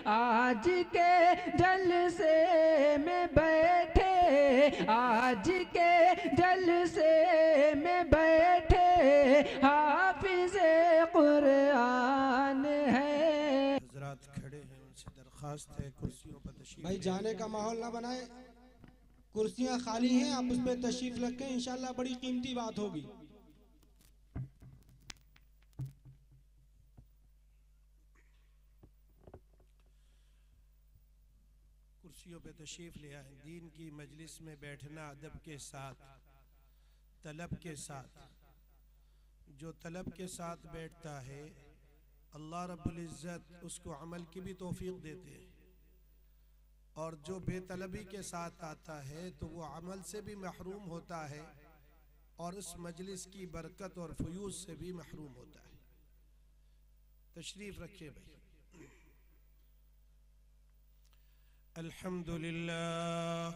आज के जलसे में बैठे, आज के जलसे में बैठे हाफिज़े कुरान है। हजरात खड़े हैं, उनसे दरख्वास्त है कुर्सियों पर तशरीफ भाई जाने का माहौल ना बनाए, कुर्सियां खाली हैं, आप उस पर तशरीफ रखें, इंशाल्लाह बड़ी कीमती बात होगी। कुर्सियों पे तशरीफ ले आए। दीन की मजलिस में बैठना अदब के साथ, तलब के साथ। जो तलब के साथ बैठता है अल्लाह रब्बुल इज़्ज़त उसको अमल की भी तौफीक देते हैं, और जो बेतलबी के साथ आता है तो वो अमल से भी महरूम होता है और उस मजलिस की बरकत और फयूज से भी महरूम होता है। तशरीफ रखिए भाई। अल्हम्दुलिल्लाह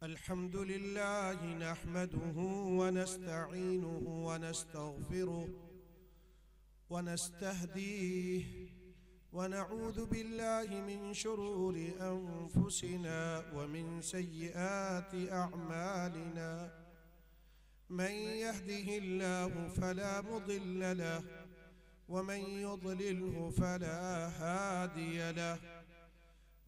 अल्हम्दुलिल्लाह नहमदुहु व नस्तईनुहु व नस्तगफिरुहु व नस्तहदीह व नऊज़ु बिल्लाहि मिन शुरूरि अनफुसिना व मिन सय्यिआति अअमालिना। मन यहदिहिल्लाहु फला मुदिल्ल लहु व मन युद्लिल्हु फला हादिय लहु।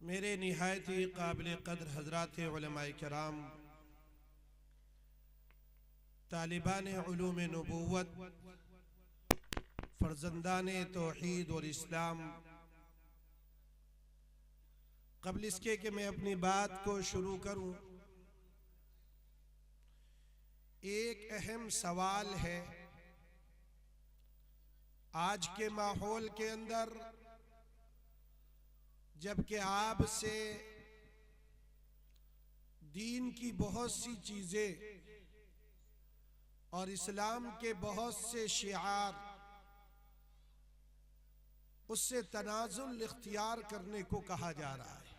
मेरे निहायत ही काबिल कदर हजरात उलमाए किराम, तालिबान उलूम नबूवत, फर्जंदान तौहीद और इस्लाम, कबल इसके कि मैं अपनी बात को शुरू करूं, एक अहम सवाल है आज के माहौल के अंदर, जबकि आपसे दीन की बहुत सी चीजें और इस्लाम के बहुत से शिआर उससे तनाजुल इख्तियार करने को कहा जा रहा है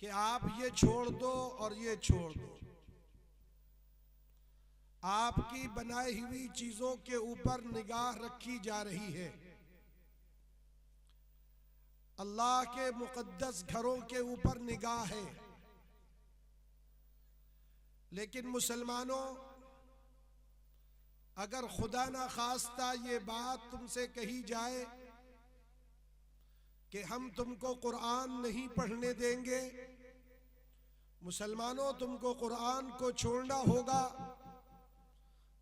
कि आप ये छोड़ दो और ये छोड़ दो। आपकी बनाई हुई चीजों के ऊपर निगाह रखी जा रही है, अल्लाह के मुकद्दस घरों के ऊपर निगाह है। लेकिन मुसलमानों, अगर खुदा ना खास्ता ये बात तुमसे कही जाए कि हम तुमको कुरान नहीं पढ़ने देंगे, मुसलमानों तुमको कुरान को छोड़ना होगा,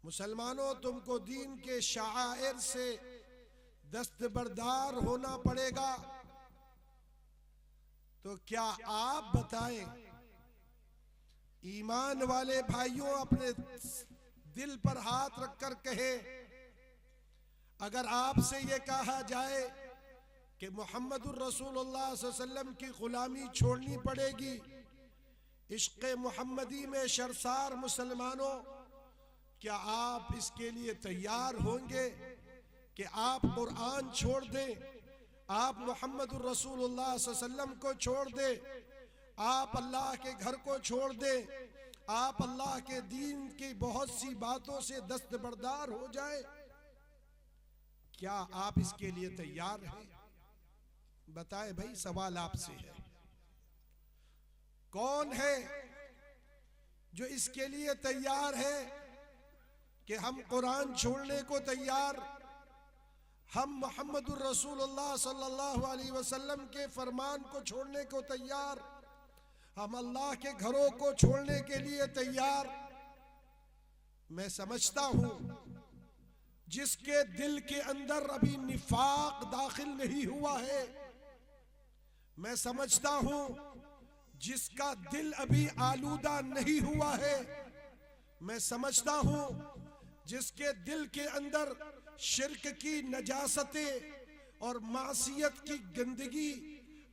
मुसलमानों तुमको दीन के शाआइर से दस्तबरदार होना पड़ेगा, तो क्या आप बताएं, ईमान वाले भाइयों अपने दिल पर हाथ रखकर कहे, अगर आपसे ये कहा जाए कि मुहम्मदुर रसूलुल्लाह सल्लल्लाहु अलैहि वसल्लम की गुलामी छोड़नी पड़ेगी, इश्क़ मुहम्मदी में शर्सार मुसलमानों, क्या आप इसके लिए तैयार होंगे कि आप कुरान छोड़ दें, आप मुहम्मदुर रसूलुल्लाह सल्लल्लाहु अलैहि वसल्लम को छोड़ दें, आप अल्लाह के घर को छोड़ दें, आप अल्लाह के दीन की बहुत सी बातों से दस्तबरदार हो जाए, क्या आप इसके लिए तैयार हैं? बताए भाई, सवाल आपसे है। कौन है जो इसके लिए तैयार है कि हम कुरान छोड़ने को तैयार, हम मोहम्मदुर रसूलुल्लाह सल्लल्लाहु अलैहि वसल्लम के फरमान को छोड़ने को तैयार, हम अल्लाह के घरों को छोड़ने के लिए तैयार? मैं समझता हूं जिसके दिल के अंदर अभी निफाक दाखिल नहीं हुआ है, मैं समझता हूं जिसका दिल अभी आलूदा नहीं हुआ है, मैं समझता हूं जिसके दिल के अंदर शिर्क की नजासतें और मासियत की गंदगी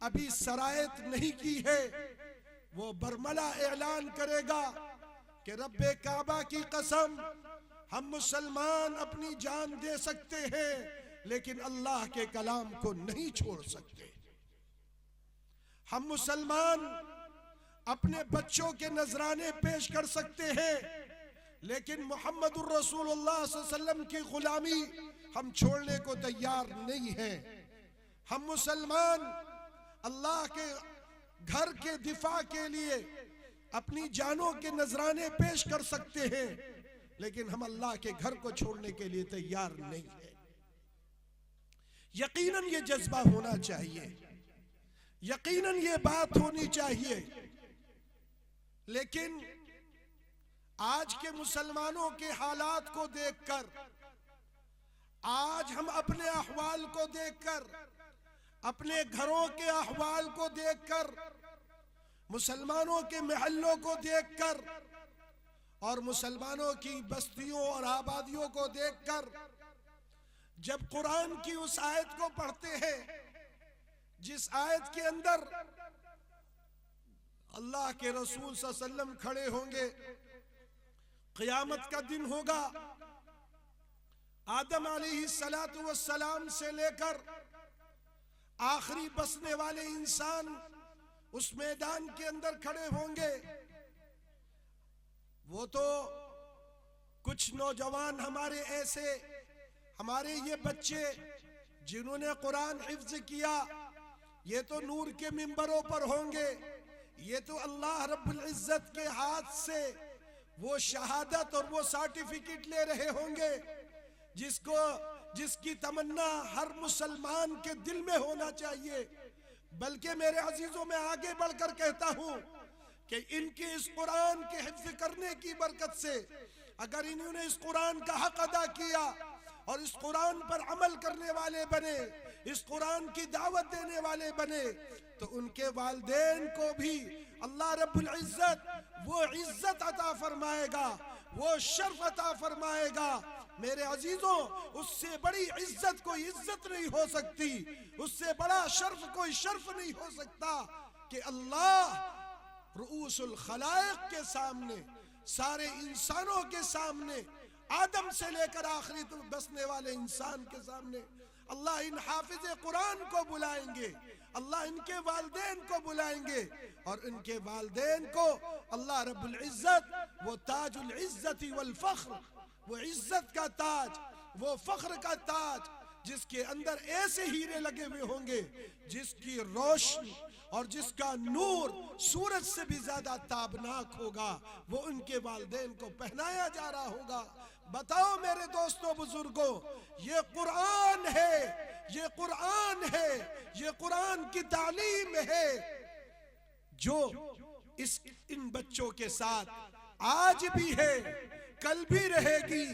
अभी सरायत नहीं की है, वो बरमला ऐलान करेगा कि रब्बे काबा की कसम, हम मुसलमान अपनी जान दे सकते हैं लेकिन अल्लाह के कलाम को नहीं छोड़ सकते। हम मुसलमान अपने बच्चों के नजराने पेश कर सकते हैं लेकिन मोहम्मदुर रसूलुल्लाह सल्लल्लाहु अलैहि वसल्लम की गुलामी हम छोड़ने को तैयार नहीं हैं। हम मुसलमान अल्लाह के घर के दिफा के लिए अपनी जानों के नजराने पेश कर सकते हैं लेकिन हम अल्लाह के घर को छोड़ने के लिए तैयार नहीं है। यकीनन ये जज्बा होना चाहिए, यकीनन ये बात होनी चाहिए, लेकिन आज के मुसलमानों के हालात को देखकर, आज हम अपने अहवाल को देखकर, अपने घरों के अहवाल को देखकर, मुसलमानों के महल्लों को देखकर और मुसलमानों की बस्तियों और आबादियों को देखकर जब कुरान की उस आयत को पढ़ते हैं जिस आयत के अंदर अल्लाह के रसूल सल्लल्लाहु अलैहि वसल्लम खड़े होंगे, क़यामत का दिन होगा, आदम अलैहिस्सलातु वस्सलाम से लेकर आखिरी बसने वाले इंसान उस मैदान के अंदर खड़े होंगे। वो तो कुछ नौजवान हमारे ऐसे, हमारे ये बच्चे जिन्होंने कुरान हिफ्ज किया, ये तो नूर के मिंबरों पर होंगे, ये तो अल्लाह रब्बुल इज्जत के हाथ से वो शहादत और वो सर्टिफिकेट ले रहे होंगे जिसकी तमन्ना हर मुसलमान के दिल में होना चाहिए। बल्कि मेरे अजीजों में आगे बढ़कर कहता हूं कि इनके इस कुरान के हिफ्ज करने की बरकत से अगर इन्होंने इस कुरान का हक अदा किया और इस कुरान पर अमल करने वाले बने, इस कुरान की दावत देने वाले बने, तो उनके वालिदैन को भी अल्लाह रब्बुल इज्जत वो इज्जत अता फरमाएगा, वो शर्फ अता फरमाएगा। मेरे अजीजों, उससे बड़ी इज्जत कोई इज्जत नहीं हो सकती, उससे बड़ा शर्फ कोई शर्फ नहीं हो सकता कि अल्लाह रुऊसुल खलाइक के सामने, सारे इंसानों के सामने, आदम से लेकर आखिरी तो बसने वाले इंसान के सामने अल्लाह इन हाफिज कुरान को बुलाएंगे, अल्लाह इनके वालिदैन को बुलाएंगे और इनके वालिदैन को अल्लाह रब्बुल इज्जत वो ताजुल इज्जती वल फख्र, वो इज्जत का ताज, वो फख्र का ताज जिसके अंदर ऐसे हीरे लगे हुए होंगे जिसकी रोशनी और जिसका नूर सूरज से भी ज्यादा ताबनाक होगा, वो उनके वालिदैन को पहनाया जा रहा होगा। बताओ मेरे दोस्तों बुजुर्गों, ये कुरान है, ये कुरान है, ये कुरान की तालीम है जो इन बच्चों के साथ आज भी है, कल भी रहेगी,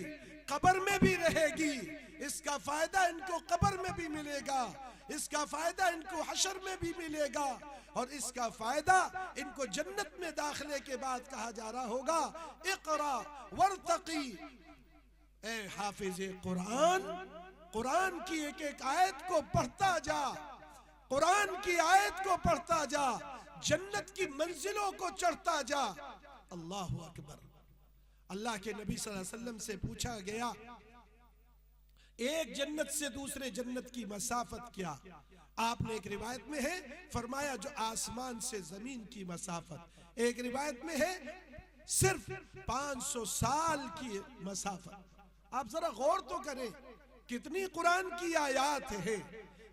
कब्र में भी रहेगी। इसका फायदा इनको कब्र में भी मिलेगा, इसका फायदा इनको हशर में भी मिलेगा और इसका फायदा इनको जन्नत में दाखिले के बाद कहा जा रहा होगा, इक़रा वर्तक़ी, ए हाफिज कुरान, कुरान की एक एक आयत को पढ़ता जा, कुरान की आयत को पढ़ता जा, जन्नत की मंजिलों को चढ़ता जा। अल्लाहु अकबर। अल्लाह के नबी सल्लल्लाहु अलैहि वसल्लम से पूछा गया, एक जन्नत से दूसरे जन्नत की मसाफत क्या? आपने एक रिवायत में है फरमाया जो आसमान से जमीन की मसाफत, एक रिवायत में है सिर्फ 500 साल की मसाफत। आप जरा गौर तो करें कितनी कुरान की आयत है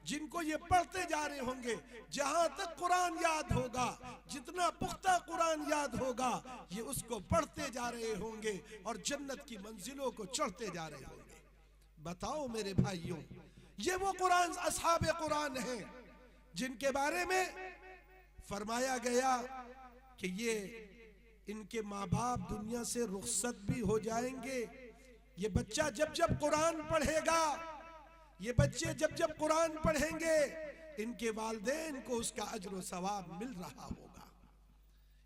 जिनको ये पढ़ते जा रहे होंगे। जहां तक कुरान याद होगा, जितना पुख्ता कुरान याद होगा, ये उसको पढ़ते जा रहे होंगे और जन्नत की मंजिलों को चढ़ते जा रहे होंगे। बताओ मेरे भाइयों, ये वो कुरान असहाबे कुरान हैं जिनके बारे में फरमाया गया कि ये इनके माँ बाप दुनिया से रुखसत भी हो जाएंगे। ये बच्चा जब जब कुरान पढ़ेगा, ये बच्चे जब जब कुरान पढ़ेंगे, इनके वालिदैन को उसका अज्र व सवाब मिल रहा होगा।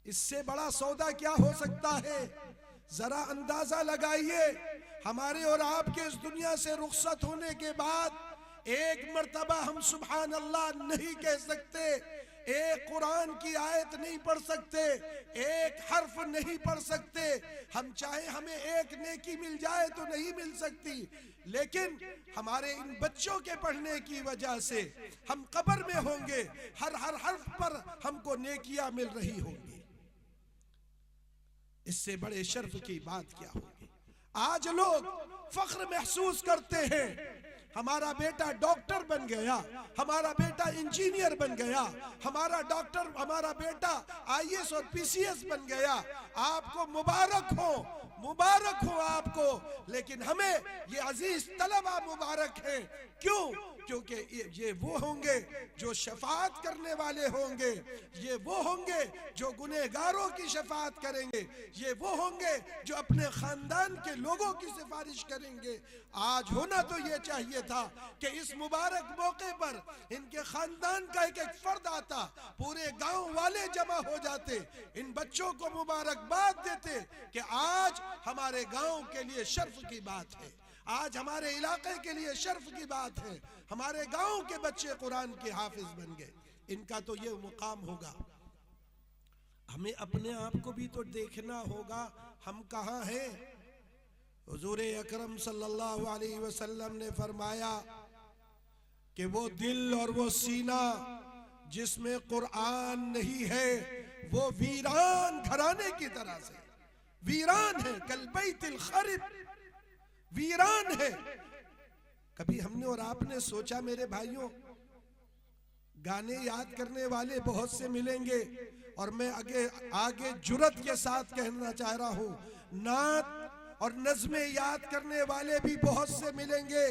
इससे बड़ा सौदा क्या हो सकता है? जरा अंदाजा लगाइए, हमारे और आपके इस दुनिया से रुखसत होने के बाद एक मर्तबा हम सुभान अल्लाह नहीं कह सकते, एक कुरान की आयत नहीं पढ़ सकते, एक हर्फ नहीं पढ़ सकते। हम चाहे हमें एक नेकी मिल जाए तो नहीं मिल सकती, लेकिन हमारे इन बच्चों के पढ़ने की वजह से हम कब्र में होंगे, हर हर्फ पर हमको नेकियां मिल रही होंगी। इससे बड़े शर्फ की बात क्या होगी? आज लोग फख्र महसूस करते हैं, हमारा बेटा डॉक्टर बन गया, हमारा बेटा इंजीनियर बन गया, हमारा बेटा आईएएस और पीसीएस बन गया। आपको मुबारक हो, मुबारक हो आपको, लेकिन हमें ये अजीज तलबा मुबारक है। क्यों? क्योंकि ये वो होंगे जो शफाअत करने वाले होंगे, ये वो होंगे जो गुनहगारों की शफाअत करेंगे, ये वो होंगे जो अपने खानदान के लोगों की सिफारिश करेंगे। आज होना तो ये चाहिए था कि इस मुबारक मौके पर इनके खानदान का एक एक फर्द आता, पूरे गांव वाले जमा हो जाते, इन बच्चों को मुबारकबाद देते कि आज हमारे गांव के लिए शर्फ की बात है, आज हमारे इलाके के लिए शर्फ की बात है, हमारे गांव के बच्चे कुरान के हाफिज बन गए। इनका तो ये मुकाम होगा। हमें अपने आप को भी तो देखना होगा, हम कहाँ हैं। हुजूर अकरम सल्लल्लाहु अलैहि वसल्लम ने फरमाया कि वो दिल और वो सीना जिसमें कुरान नहीं है वो वीरान घराने की तरह से वीरान है, कल बैतिल खरिब, वीरान है। कभी हमने और आपने सोचा मेरे भाइयों, गाने याद करने वाले बहुत से मिलेंगे और मैं आगे जुर्रत के साथ कहना चाह रहा हूं, नात और नज़्में याद करने वाले भी बहुत से मिलेंगे,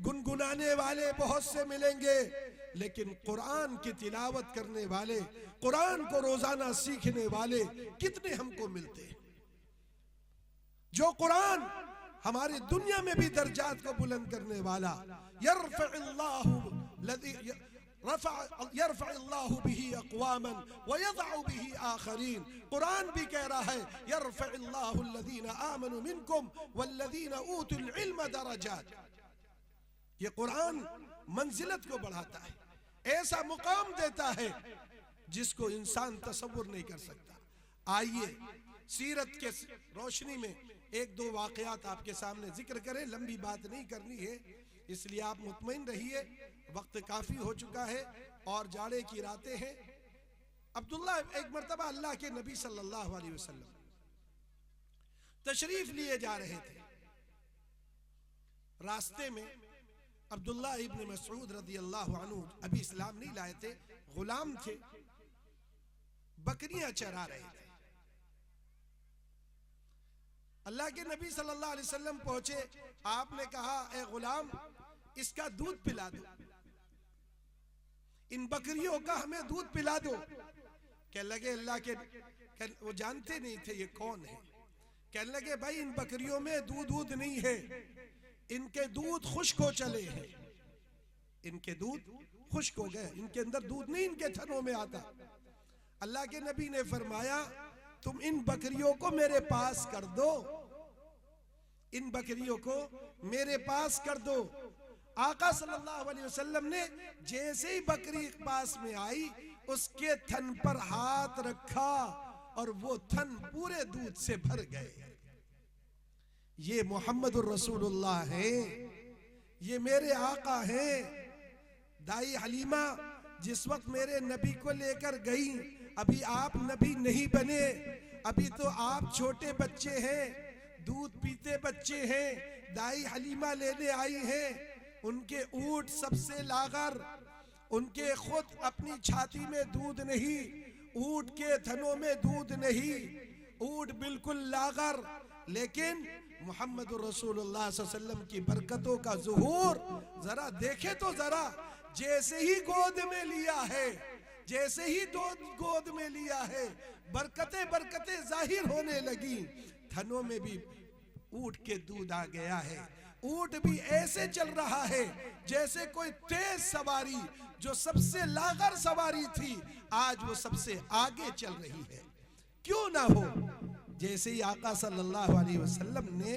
गुनगुनाने वाले बहुत से मिलेंगे, लेकिन कुरान की तिलावत करने वाले, कुरान को रोजाना सीखने वाले कितने हमको मिलते हैं। जो कुरान हमारी दुनिया में भी दर्जात को बुलंद करने वाला, यरफ़अल्लाहु बिही अक़वामन व यज़अु बिही आख़रीन। कुरान भी कह रहा है यरफ़अल्लाहु अल्लज़ीना आमनु मिनकुम वल्लज़ीना ऊतुल इल्म दरजात। ये कुरान मंजिलत को बढ़ाता है, ऐसा मुकाम देता है जिसको इंसान तसव्वुर नहीं कर सकता। आइए सीरत के रोशनी में एक दो वाक़यात आपके सामने जिक्र करें, लंबी बात नहीं करनी है, इसलिए आप मुतमईन रहिए, वक्त काफी हो चुका है और जाड़े की रातें हैं। अब्दुल्ला एक मर्तबा अल्लाह के नबी सल्लल्लाहु अलैहि वसल्लम तशरीफ लिए जा रहे थे। रास्ते में अब्दुल्ला इब्न मसऊद रज़ियल्लाहु अन्हु अभी इस्लाम नहीं लाए थे, गुलाम थे, बकरियां चरा रहे थे। अल्लाह के नबी सल्लल्लाहु अलैहि वसल्लम पहुंचे, आपने कहा ए गुलाम इसका दूध पिला दो, इन बकरियों का हमें दूध पिला दो। कहने लगे अल्लाह के, वो जानते नहीं थे ये कौन है, कहने लगे भाई इन बकरियों में दूध नहीं है, इनके दूध खुश्क हो चले हैं, इनके दूध खुश्क हो गए, इनके अंदर दूध नहीं इनके थनों में आता। अल्लाह के नबी ने फरमाया तुम इन बकरियों को मेरे पास कर दो, इन बकरियों को मेरे पास कर दो। आका सल्लल्लाहु अलैहि वसल्लम ने जैसे ही बकरी पास में आई उसके थन पर हाथ रखा और वो थन पूरे दूध से भर गए। ये मोहम्मदुर रसूलुल्लाह है, ये मेरे आका हैं दाई हलीमा जिस वक्त मेरे नबी को लेकर गई, अभी आप नबी नहीं बने, अभी तो आप छोटे बच्चे हैं, दूध पीते बच्चे हैं। दाई हलीमा लेने आई हैं, उनके ऊंट सबसे लागर, उनके खुद अपनी छाती में दूध नहीं, ऊंट के थनों में दूध नहीं, ऊंट बिल्कुल लागर, लेकिन मोहम्मद रसूलुल्लाह सल्लल्लाहु अलैहि वसल्लम की बरकतों का ज़ुहूर जरा देखे तो जरा। जैसे ही गोद में लिया है, जैसे ही गोद में लिया है, बरकतें बरकतें जाहिर होने लगी। थनों में भी ऊंट के दूध आ गया है। ऊंट भी ऐसे चल रहा है जैसे कोई तेज सवारी, जो सबसे लागर सवारी थी, आज वो सबसे आगे चल रही है। क्यों ना हो, जैसे ही आका सल्लल्लाहु अलैहि वसल्लम ने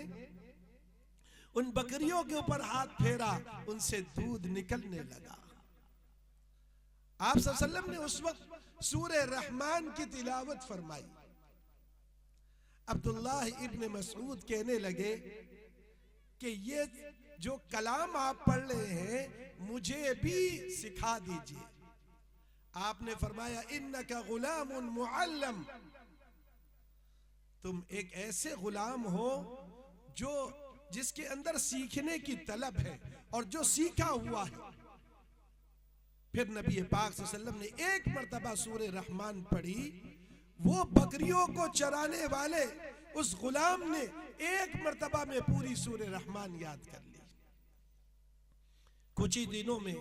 उन बकरियों के ऊपर हाथ फेरा, उनसे दूध निकलने लगा। आप सल्लल्लाहु अलैहि वसल्लम ने उस वक्त सूरह रहमान की तिलावत फरमाई। अब्दुल्लाह इब्न मसऊद कहने लगे कि ये जो कलाम आप पढ़ रहे हैं, मुझे भी सिखा दीजिए। आपने फरमाया, इन्नका गुलामुन मुअल्लम, तुम एक ऐसे गुलाम हो जो जिसके अंदर सीखने की तलब है और जो सीखा हुआ है। फिर नबी पाक सल्लल्लाहु अलैहि वसल्लम ने एक मर्तबा सूरह रहमान पढ़ी। वो बकरियों को चराने वाले उस गुलाम ने एक मर्तबा में पूरी सूरह रहमान याद कर ली। कुछ ही दिनों में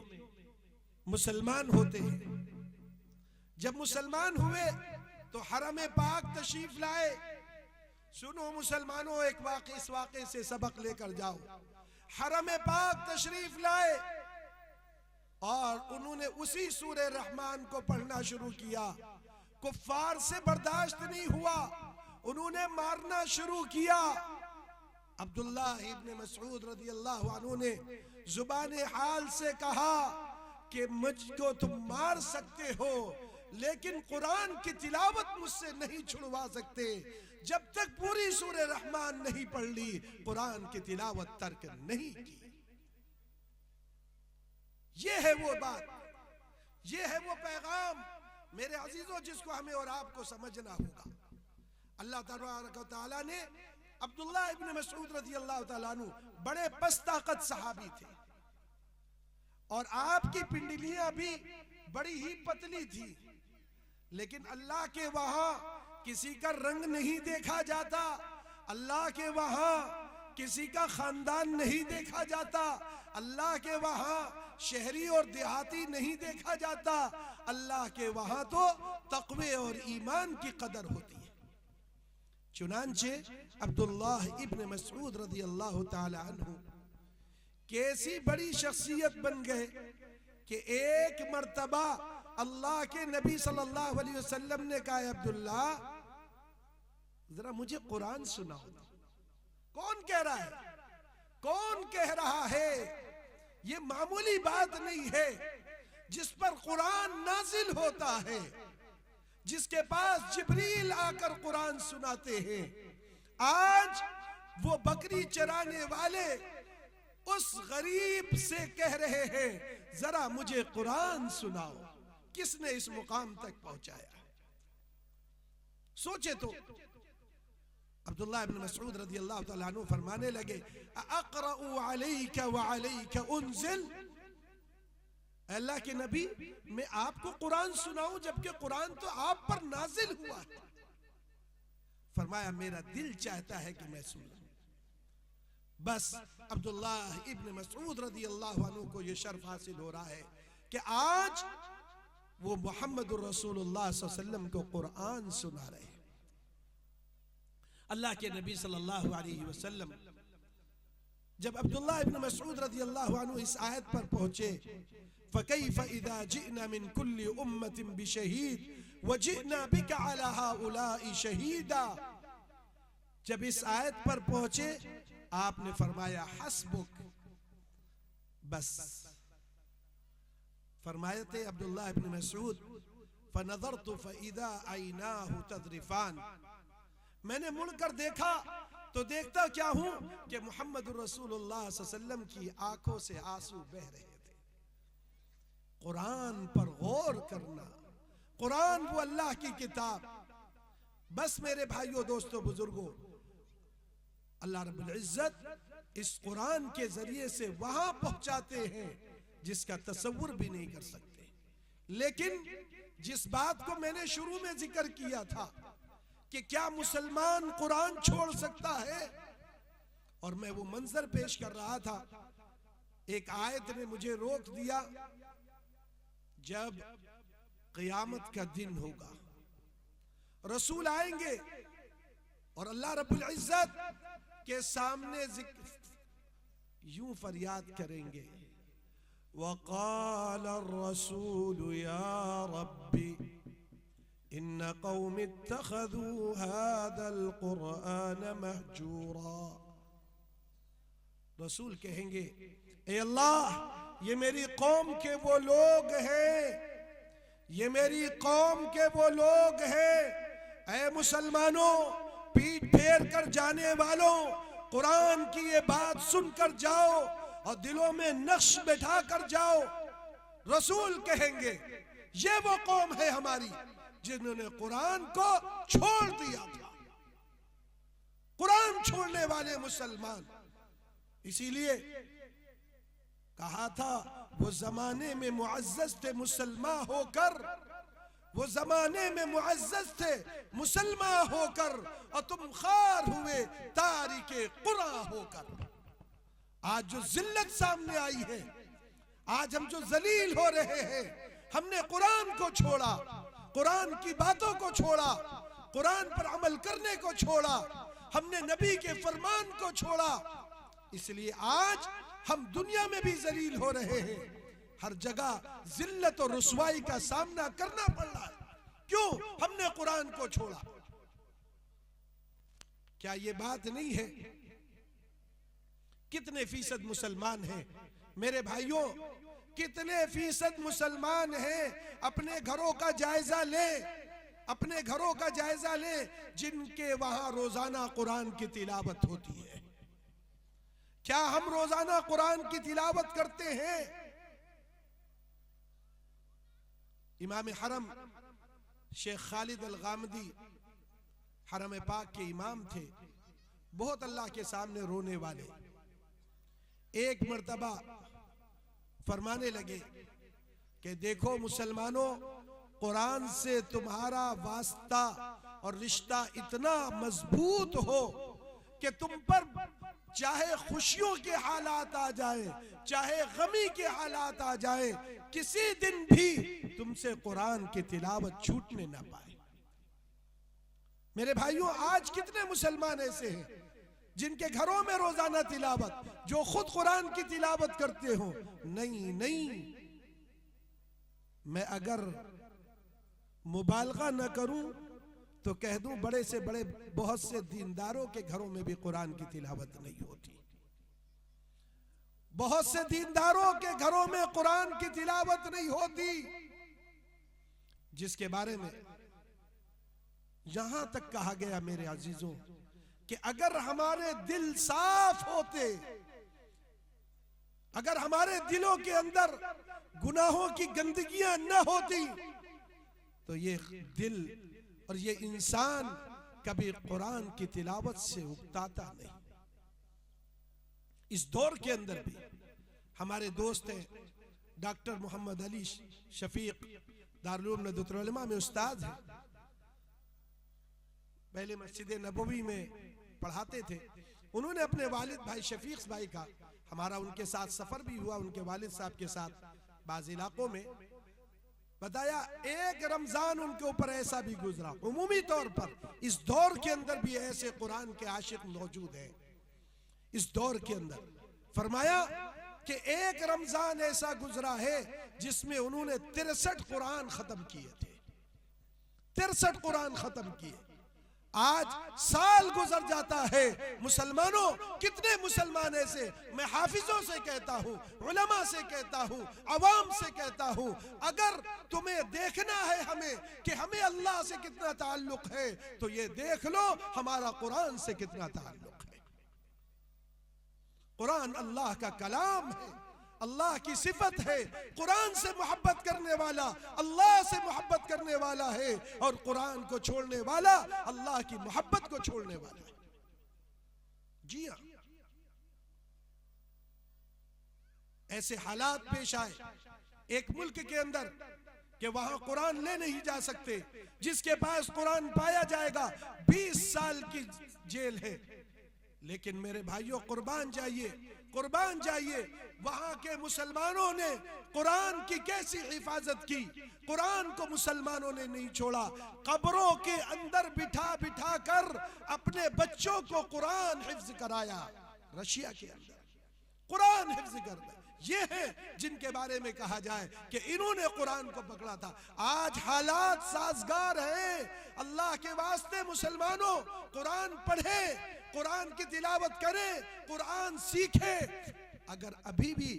मुसलमान होते हैं। जब मुसलमान हुए तो हरम पाक तशरीफ लाए। सुनो मुसलमानों, एक वाक़े, इस वाक़े से सबक लेकर जाओ। हरम पाक तशरीफ लाए और उन्होंने उसी सूरह रहमान को पढ़ना शुरू किया। कुफ्फार से बर्दाश्त नहीं हुआ, उन्होंने मारना शुरू किया। अब्दुल्ला इब्न मसऊद रज़ी अल्लाहु अन्हु ने जुबान हाल से कहा कि मुझको तुम मार सकते हो, लेकिन कुरान की तिलावत मुझसे नहीं छुड़वा सकते। जब तक पूरी सूरह रहमान नहीं पढ़ ली, कुरान की तिलावत तर्क नहीं की। ये है वो बात, ये है वो पैगाम मेरे अजीजों, जिसको हमें और आपको समझना होगा। अल्लाह तबारक व तआला ने अब्दुल्ला इब्न मसऊद रज़ी अल्लाह तआला अन्हु बड़े पस्ताकत सहाबी थे और आपकी पिंडलियां भी बड़ी ही पतली थी, लेकिन अल्लाह के वहां किसी का रंग नहीं देखा जाता, अल्लाह के वहां किसी का खानदान नहीं देखा जाता, अल्लाह के वहां शहरी और देहाती नहीं देखा जाता। अल्लाह के वहां तो तक़वे और ईमान की कदर होती है। चुनांचे अब्दुल्लाह इब्न मसऊद रज़ी अल्लाह तआला अन्हु कैसी बड़ी शख्सियत बन गए कि एक मर्तबा अल्लाह के नबी सल्लल्लाहु अलैहि वसल्लम ने कहा, अब्दुल्ला जरा मुझे कुरान सुनाओ। कौन कह रहा है, कौन कह रहा है? ये मामूली बात नहीं है। जिस पर कुरान नाजिल होता है, जिसके पास जिब्रील आकर कुरान सुनाते हैं, आज वो बकरी चराने वाले उस गरीब से कह रहे हैं, जरा मुझे कुरान सुनाओ। किसने इस मुकाम तक पहुंचाया? सोचे तो। अब्दुल्लाह इब्न मसऊद रज़ी अल्लाह तआला अन्हु फरमाने लगे, अक़रअु अलैका व अलैका उन्ज़िल, अल्लाह के नबी मैं आपको कुरान सुनाऊं जबकि कुरान तो आप पर नाजिल हुआ है। फरमाया, मेरा दिल चाहता है कि मैं सुनूं। बस अब्दुल्लाह इब्न मसऊद रज़ी अल्लाहु अन्हु को यह शर्फ हासिल हो रहा है कि आज वो मुहम्मदुर रसूलुल्लाह सल्लल्लाहु अलैहि वसल्लम को कुरान सुना रहे हैं। अल्लाह के नबी सल्लल्लाहु अलैहि वसल्लम जब अब्दुल्लाह इब्न मसऊद रज़ी अल्लाहु अन्हु इस आयत पर पहुंचे, फ़कैफ़ इज़ा जिअना मिन कुल्ली उम्मतिन बिशहीद व जिअना बिका अला हाउलाइ शहीदा, जब इस आयत पर पहुंचे आपने फरमाया, हस्बुक, बस। फरमाए थे अब्दुल्लाह इब्न मसऊद, फनज़रतु फ़इज़ा ऐनाहु तज़रिफ़ान, मैंने मुड़कर देखा तो देखता क्या हूं कि मुहम्मदुर रसूलुल्लाह सल्लल्लाहु अलैहि वसल्लम की आंखों से आंसू बह रहे थे। कुरान पर गौर करना। कुरान वो अल्लाह की किताब। बस मेरे भाइयों, दोस्तों, बुजुर्गों, अल्लाह रब्बुल इज्जत इस कुरान के जरिए से वहां पहुंचाते हैं जिसका तसव्वुर भी नहीं कर सकते। लेकिन जिस बात को मैंने शुरू में जिक्र किया था कि क्या मुसलमान कुरान छोड़ सकता है, और मैं वो मंजर पेश कर रहा था, एक आयत ने मुझे रोक दिया। जब क़यामत का दिन होगा, रसूल आएंगे और अल्लाह रब्बुल इज्जत के सामने यूं फरियाद करेंगे, वक़ाल अर्रसूल या रब्बी इन्न कौमी इत्तख़ज़ू हाज़ल क़ुरआन महजूरा। रसूल कहेंगे, ए अल्लाह, ये मेरी कौम के वो लोग हैं, ये मेरी कौम के वो लोग हैं। ऐ मुसलमानों, पीठ फेर कर जाने वालों, कुरान की ये बात सुनकर जाओ और दिलों में नक्श बैठा कर जाओ। रसूल कहेंगे, ये वो कौम है हमारी जिन्होंने कुरान को छोड़ दिया था। कुरान छोड़ने वाले मुसलमान। इसीलिए कहा था, वो जमाने में मुअज़्ज़ज़ थे मुसलमान होकर, वो जमाने में मुअज़्ज़ज़ थे मुसलमान होकर, और तुम खार हुए तारिके कुरान होकर। आज जो जिल्लत सामने आई है, आज हम जो जलील हो रहे हैं, हमने कुरान को छोड़ा, कुरान की बातों को छोड़ा, कुरान पर अमल करने को छोड़ा, हमने नबी के फरमान को छोड़ा। इसलिए आज हम दुनिया में भी जलील हो रहे हैं। हर जगह जिल्लत और रुसवाई का सामना करना पड़ रहा है। क्यों? हमने कुरान को छोड़ा। क्या ये बात नहीं है? कितने फीसद मुसलमान हैं मेरे भाइयों? कितने फीसद मुसलमान हैं? अपने घरों का जायजा ले, अपने घरों का जायजा ले जिनके वहां रोजाना कुरान की तिलावत होती है। क्या हम रोजाना कुरान की तिलावत करते हैं? इमाम हरम शेख खालिद अल गामदी हरम पाक के इमाम थे, बहुत अल्लाह के सामने रोने वाले। एक मर्तबा फरमाने लगे कि देखो मुसलमानों, कुरान से तुम्हारा वास्ता और रिश्ता इतना मजबूत हो कि तुम पर चाहे खुशियों के हालात आ जाए, चाहे गमी के हालात आ जाए, किसी दिन भी तुमसे कुरान की तिलावत छूटने ना पाए। मेरे भाइयों, आज कितने मुसलमान ऐसे हैं जिनके घरों में रोजाना तिलावत, जो खुद कुरान की तिलावत करते हो? नहीं नहीं, मैं अगर मुबालगा न करूं तो कह दूं, बड़े से बड़े बहुत से दीनदारों के घरों में भी कुरान की तिलावत नहीं होती। बहुत से दीनदारों के घरों में कुरान की तिलावत नहीं होती, जिसके बारे में यहां तक कहा गया मेरे अजीजों कि अगर हमारे दिल साफ होते, अगर हमारे दिलों के अंदर गुनाहों की गंदगियां न होती, तो ये दिल और ये इंसान कभी कुरान की तिलावत से उकताता नहीं। इस दौर के अंदर भी हमारे दोस्त हैं डॉक्टर मोहम्मद अली शफीक, दारुल उलूम नदवतुल उलमा में उस्ताद हैं। पहले मस्जिद नबवी में पढ़ाते थे। उन्होंने अपने वालिद भाई शफीक भाई का, हमारा उनके साथ सफर भी हुआ, उनके वालिद साहब के साथ बाज़ इलाकों में, बताया एक रमजान उनके ऊपर ऐसा भी गुजरा। उमूमी तौर पर इस दौर के अंदर भी ऐसे कुरान के आशिक मौजूद हैं। इस दौर के अंदर फरमाया कि एक रमजान ऐसा गुजरा है जिसमें उन्होंने 63 कुरान खत्म किए थे। 63 कुरान खत्म किए। आज साल गुजर जाता है, मुसलमानों, कितने मुसलमान ऐसे, मैं हाफिजों से कहता हूँ, उलमा से कहता हूँ, अवाम से कहता हूँ, अगर तुम्हें देखना है हमें कि हमें अल्लाह से कितना ताल्लुक है, तो ये देख लो हमारा कुरान से कितना ताल्लुक है। कुरान अल्लाह का कलाम है, अल्लाह की सिफत है। कुरान से मोहब्बत करने वाला अल्लाह से मोहब्बत करने वाला है, और कुरान को छोड़ने वाला अल्लाह की मोहब्बत को छोड़ने वाला है। जी हाँ, ऐसे हालात पेश आए एक मुल्क के अंदर कि वहां कुरान ले नहीं जा सकते। जिसके पास कुरान पाया जाएगा 20 साल की जेल है। लेकिन मेरे भाइयों, कुर्बान जाइए, कुर्बान जाइए, वहां के मुसलमानों ने कुरान की कैसी हिफाजत की। कुरान को मुसलमानों ने नहीं छोड़ा। कब्रों के अंदर बिठा बिठा कर अपने बच्चों को कुरान हिफ्ज कराया। रशिया के अंदर कुरान हिफ्ज करना, ये है जिनके बारे में कहा जाए कि इन्होंने कुरान को पकड़ा था। आज हालात साजगार हैं। अल्लाह के वास्ते मुसलमानों, कुरान पढ़े, कुरान की तिलावत करें, कुरान सीखे। अगर अभी भी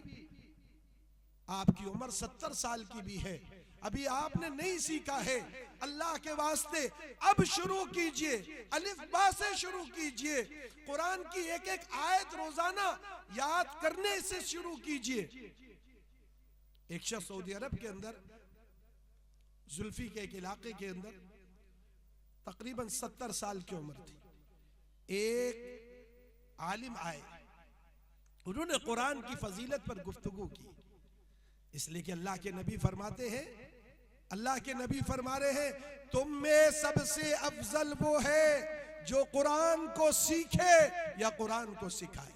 आपकी उम्र 70 साल की भी है, अभी आपने नहीं सीखा है, अल्लाह के वास्ते अब शुरू कीजिए, अलिफ बा से शुरू कीजिए। कुरान की एक एक आयत रोजाना याद करने से शुरू कीजिए। एक शख्स सऊदी अरब के अंदर, जुल्फी के एक इलाके के अंदर, तकरीबन 70 साल की उम्र थी। एक आलिम आए, उन्होंने कुरान की फजीलत पर गुफ्तगू की। इसलिए कि अल्लाह के नबी फरमाते हैं, अल्लाह के नबी फरमा रहे हैं, तुम में सबसे अफजल वो है जो कुरान को सीखे या कुरान को सिखाए।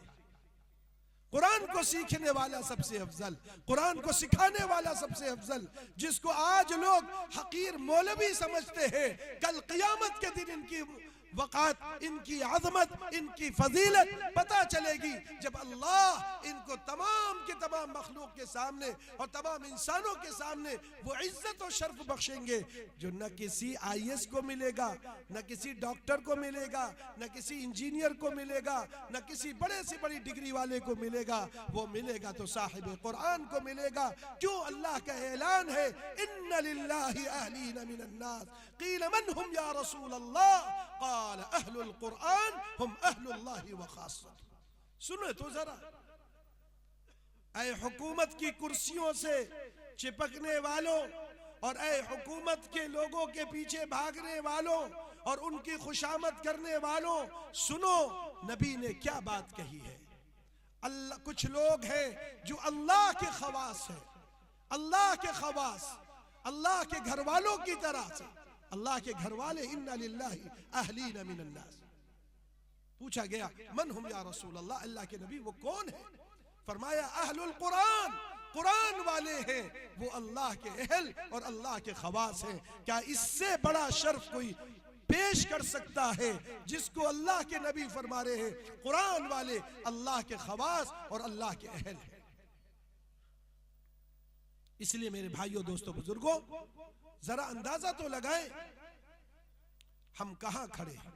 कुरान को सीखने वाला सबसे अफजल, कुरान को सिखाने वाला सबसे अफजल। जिसको आज लोग हकीर मौलवी समझते हैं, कल क़यामत के दिन इनकी वक़ात, इनकी आज़मत, इनकी फजीलत पता चलेगी जब अल्लाह इनको तमाम के तमाम मखलूक के सामने और तमाम इंसानों के सामने वो इज्जत और शर्फ बख्शेंगे जो न किसी IAS को मिलेगा, न किसी डॉक्टर को मिलेगा, न किसी इंजीनियर को मिलेगा, न किसी बड़े से बड़ी डिग्री वाले को मिलेगा। वो मिलेगा तो साहिब कुरान को मिलेगा। क्यों? अल्लाह का ऐलान है, इन्ना लिल्लाहि अहलीन मिनन नास क़ील मन हुम या रसूल अल्लाह क़ाल अहलुल कुरान हुम अहलुल्लाहि व ख़ास्सतुहु। सुनो तो जरा, ऐ हुकूमत की कुर्सियों से चिपकने वालों और ऐ हुकूमत के लोगों के पीछे भागने वालों और उनकी खुशामद करने वालों, सुनो नबी ने क्या बात कही है। अल्लाह, कुछ लोग हैं जो अल्लाह के खवास है, अल्लाह के खवास, अल्लाह के घर वालों की तरह से। अल्लाह के घर वाले, इन्ना लिल्लाहि अहलीन मिनन नास। पूछा गया मन हुम या रसूल अल्लाह, अल्लाह के नबी वो कौन है? फरमाया अहलुल कुरान, कुरान वाले हैं, वो अल्लाह के अहल और अल्लाह के खवास हैं। क्या इससे बड़ा शर्फ कोई पेश कर सकता है? जिसको अल्लाह के नबी फरमा रहे हैं कुरान वाले अल्लाह के खवास और अल्लाह के अहल हैं। इसलिए मेरे भाइयों, दोस्तों, बुजुर्गों, जरा अंदाजा तो लगाएं हम कहां खड़े हैं।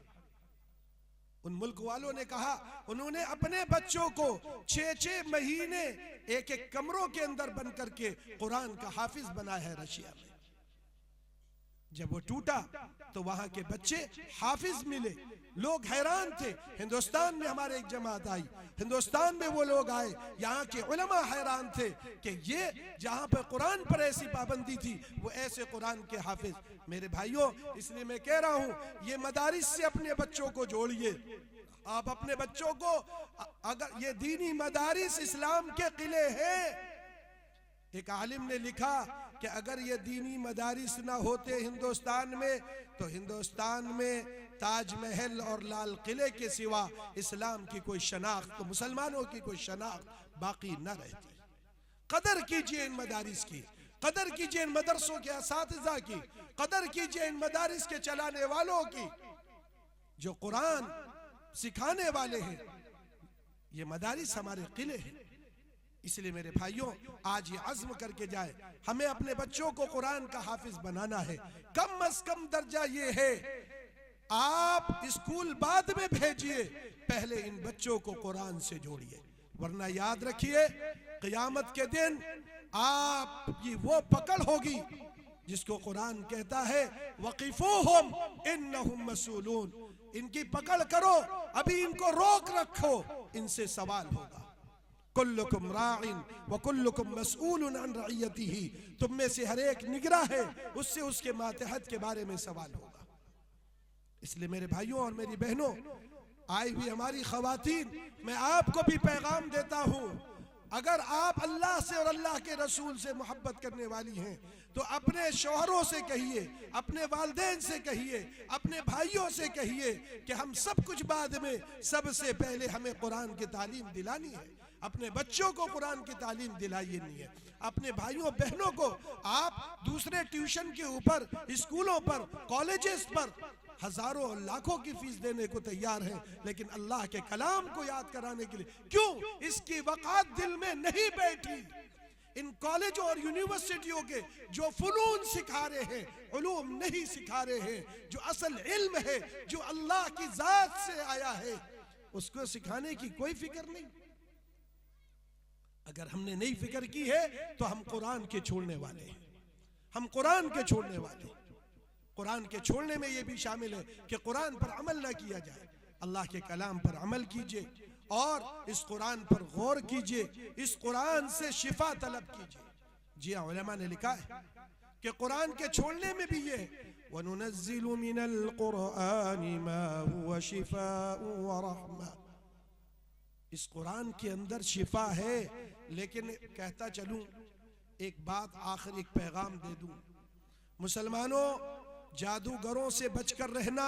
उन मुल्क वालों ने कहा, उन्होंने अपने बच्चों को 6-6 महीने एक एक कमरों के अंदर बंद करके कुरान का हाफिज बनाया है रशिया में। जब वो टूटा तो वहां के बच्चे हाफिज मिले, लोग हैरान थे। हिंदुस्तान में हमारे एक जमात आई, हिंदुस्तान में वो लोग आए, यहाँ के उलमा हैरान थे कि ये जहाँ पर कुरान पर ऐसी पाबंदी थी वो ऐसे कुरान के हाफिज। मेरे भाइयों, इसलिए मैं कह रहा हूँ, ये मदारिस से अपने बच्चों को जोड़िए। आप अपने बच्चों को, अगर ये दीनी मदारिस इस्लाम के किले हैं। एक आलिम ने लिखा कि अगर ये दीनी मदारिस ना होते हिंदुस्तान में तो हिंदुस्तान में ताजमहल और लाल किले के सिवा इस्लाम की कोई शनाख्त, तो मुसलमानों की कोई शनाख्त बाकी न रहती। कदर कीजिए इन मदारिस की, कदर कीजिए इन मदरसों के असातिज़ा की, कदर कीजिए इन मदारिस के चलाने वालों की जो कुरान सिखाने वाले हैं। ये मदारिस हमारे किले हैं। इसलिए मेरे भाइयों, आज ये अज़्म करके जाए, हमें अपने बच्चों को कुरान का हाफिज बनाना है। कम अज कम दर्जा ये है, आप स्कूल बाद में भेजिए, पहले इन बच्चों को कुरान से जोड़िए। वरना याद रखिए, क़यामत के दिन आपकी वो पकड़ होगी जिसको कुरान कहता है वक़िफ़ूहुम इन्नहुम मसूलून। इनकी पकड़ करो, अभी इनको रोक रखो, इनसे सवाल होगा। कुल्लुकुम राइन व कुल्लुकुम मसऊलुन अन रइयतिही, तुम में से हर एक निगरां है, उससे उसके मातहत के बारे में सवाल होगा। इसलिए मेरे भाइयों और मेरी बहनों, आई हुई हमारी खवातीन, मैं आपको भी पैगाम देता हूँ, अगर आप अल्लाह से और अल्लाह के रसूल से मोहब्बत करने वाली हैं तो अपने शौहरों से कहिए, अपने वालिदैन से कहिए, अपने भाइयों से कहिए कि हम सब कुछ बाद में, सबसे पहले हमें कुरान की तालीम दिलानी है। अपने बच्चों को कुरान की तालीम दिलाइए नहीं है। अपने भाइयों बहनों को आप दूसरे ट्यूशन के ऊपर, स्कूलों पर, कॉलेजेस पर हजारों और लाखों की फीस देने को तैयार हैं, लेकिन अल्लाह के कलाम को याद कराने के लिए क्यों इसकी वक़ात दिल में नहीं बैठी? इन कॉलेजों और यूनिवर्सिटियों के जो फुनून सिखा रहे हैं, उलूम नहीं सिखा रहे हैं, जो असल इल्म है, जो अल्लाह की जात से आया है, उसको सिखाने की कोई फिक्र नहीं। अगर हमने नहीं फिक्र की है तो हम कुरान के छोड़ने वाले हैं, हम कुरान के छोड़ने वाले। कुरान के छोड़ने में यह भी शामिल है कि कुरान पर अमल ना किया जाए। अल्लाह के कलाम पर अमल कीजिए और इस कुरान पर गौर कीजिए, इस कुरान से शिफा तलब कीजिए। जी हाँ, उलमा ने लिखा है कि कुरान के छोड़ने में भी ये वनुनज़्ज़िलु मिनल कुरआनि मा हुवा शिफाउ व रहमा, इस कुरान के अंदर शिफा है। लेकिन कहता चलूं, एक बात आखिर, एक पैगाम दे दूं, मुसलमानों, जादूगरों से बचकर रहना।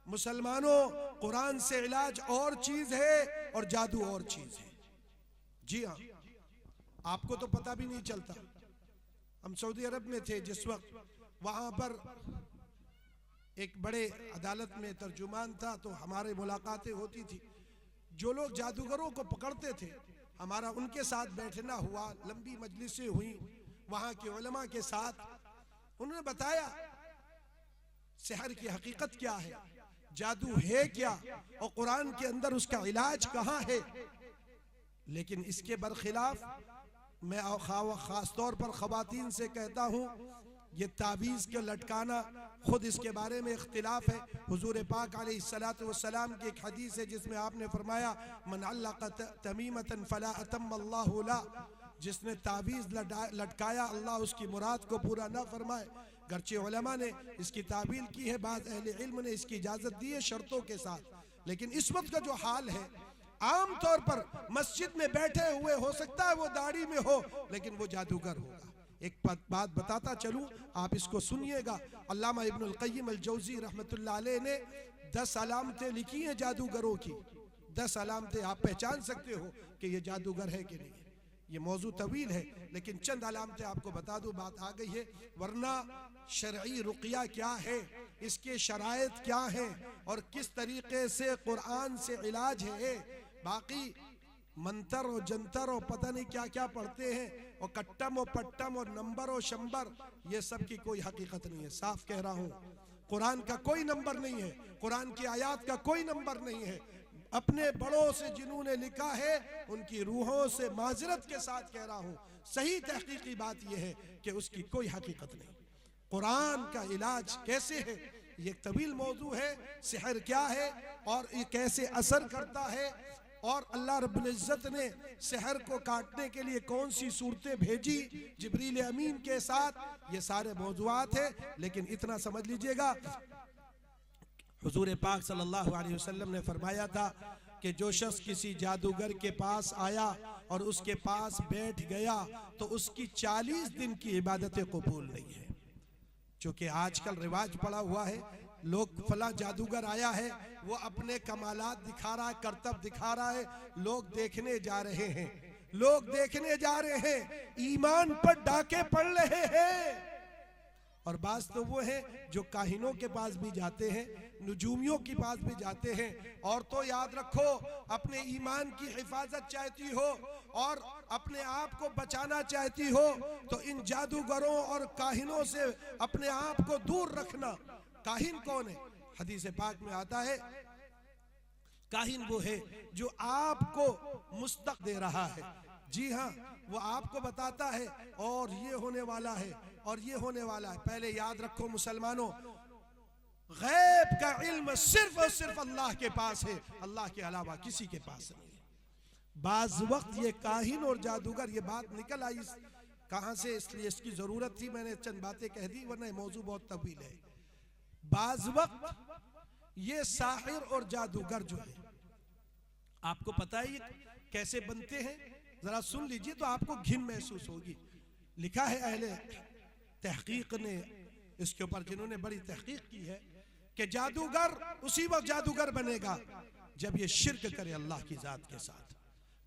मुसलमानों, कुरान से इलाज और चीज है और जादू और चीज है। जी हाँ, आपको तो पता भी नहीं चलता। हम सऊदी अरब में थे जिस वक्त, वहां पर एक बड़े अदालत में तर्जुमान था, तो हमारे मुलाकातें होती थी। जो लोग जादूगरों को पकड़ते थे, हमारा उनके साथ बैठना हुआ, लंबी मजलिसें हुई वहां के उलमा के साथ। उन्होंने बताया सिहर की हकीकत क्या है, जादू है क्या, और कुरान के अंदर उसका इलाज कहाँ है। लेकिन इसके बरखिलाफ मैं खास तौर पर खवातीन से कहता हूँ, ये तावीज़ के लटकाना, खुद इसके बारे में इख्तिलाफ है। हुजूर पाक अलैहिस्सलातु वस्सलाम की एक हदीस है जिसमें आपने फरमाया, मन अल्लक़ तमीमतन फला अतम्म अल्लाहु ला, जिसने तावीज़ लटकाया अल्लाह उसकी मुराद को पूरा ना फरमाए। गर्चे उलमा ने इसकी तावील की है, बाद अहले इल्म ने इसकी इजाज़त दी है शर्तों के साथ। लेकिन इस वक्त का जो हाल है, आम तौर पर मस्जिद में बैठे हुए हो सकता है वो दाढ़ी में हो, लेकिन वो जादूगर होगा। एक बात बताता चलूं, आप इसको सुनिएगा। अल्लामा इब्नुल क़य्यिम अल-जौज़ी रहमतुल्लाह अलैह ने 10 अलामतें लिखी हैं जादूगरों की। 10 अलामतें आप पहचान सकते हो कि ये जादूगर है कि नहीं। ये मौजू तवील है, लेकिन चंद अलामतें आपको बता दूं, बात आ गई है। वरना शरई रुक़िया क्या है, इसके शराइत क्या हैं और किस तरीके से कुरान से इलाज है। बाकी मंतर और जंतर और पता नहीं क्या क्या पढ़ते हैं, और कट्टम और पट्टम और नंबर और शंबर, ये सब की कोई हकीकत नहीं है। साफ कह रहा हूँ, कुरान का कोई नंबर नहीं है, कुरान की आयत का कोई नंबर नहीं है। अपने बड़ों से जिन्होंने लिखा है उनकी रूहों से माजरत के साथ कह रहा हूँ, सही तहकीकी बात यह है कि उसकी कोई हकीकत नहीं। कुरान का इलाज कैसे है, ये तवील मौजू है। सिहर क्या है और ये कैसे असर करता है, और अल्लाह रब्बुल इज्जत ने सिहर को काटने के लिए कौन सी सूरतें भेजी जिब्रील अमीन के साथ, ये सारे मौजूआत है। लेकिन इतना समझ लीजिएगा, हुजूर पाक सल्लल्लाहु अलैहि वसल्लम ने फरमाया था कि जो शख्स किसी जादूगर के पास आया और उसके पास बैठ गया तो उसकी 40 दिन की इबादतें कबूल नहीं है। चूँकि आजकल रिवाज पड़ा हुआ है, लोग फला जादूगर आया है, वो अपने कमालात दिखा रहा है, करतब दिखा रहा है, लोग देखने जा रहे हैं, लोग देखने जा रहे हैं, ईमान पर डाके पड़ रहे हैं। और बात तो वो है जो काहिनों के पास भी जाते हैं, नुजूमियों के पास भी जाते हैं। और तो याद रखो, अपने ईमान की हिफाजत चाहती हो और अपने आप को बचाना चाहती हो तो इन जादूगरों और काहिनों से अपने आप को दूर रखना। काहिन कौन है? हदीस पाक में आता है, काहिन वो है जो आपको मुस्तक दे रहा है। जी हाँ, वो आपको बताता है और ये होने वाला है और ये होने वाला है। पहले याद रखो मुसलमानों, गैब का इल्म सिर्फ और सिर्फ अल्लाह के पास है, अल्लाह के अलावा किसी के पास नहीं है। बाज वक्त ये काहिन और जादूगर, ये बात निकल आई कहां से, इसलिए इसकी जरूरत थी, मैंने चंद बातें कह दी, वरना मौजू बहुत तवील है। बाज वक्त ये साहिर और जादूगर जो है, आपको पता है ये कैसे बनते हैं, जरा सुन लीजिए तो आपको घिन महसूस होगी। लिखा है अहले तहकीक ने इसके ऊपर, जिन्होंने बड़ी तहकीक की है, कि जादूगर उसी वक्त जादूगर बनेगा जब ये शिर्क करे अल्लाह की जात के साथ।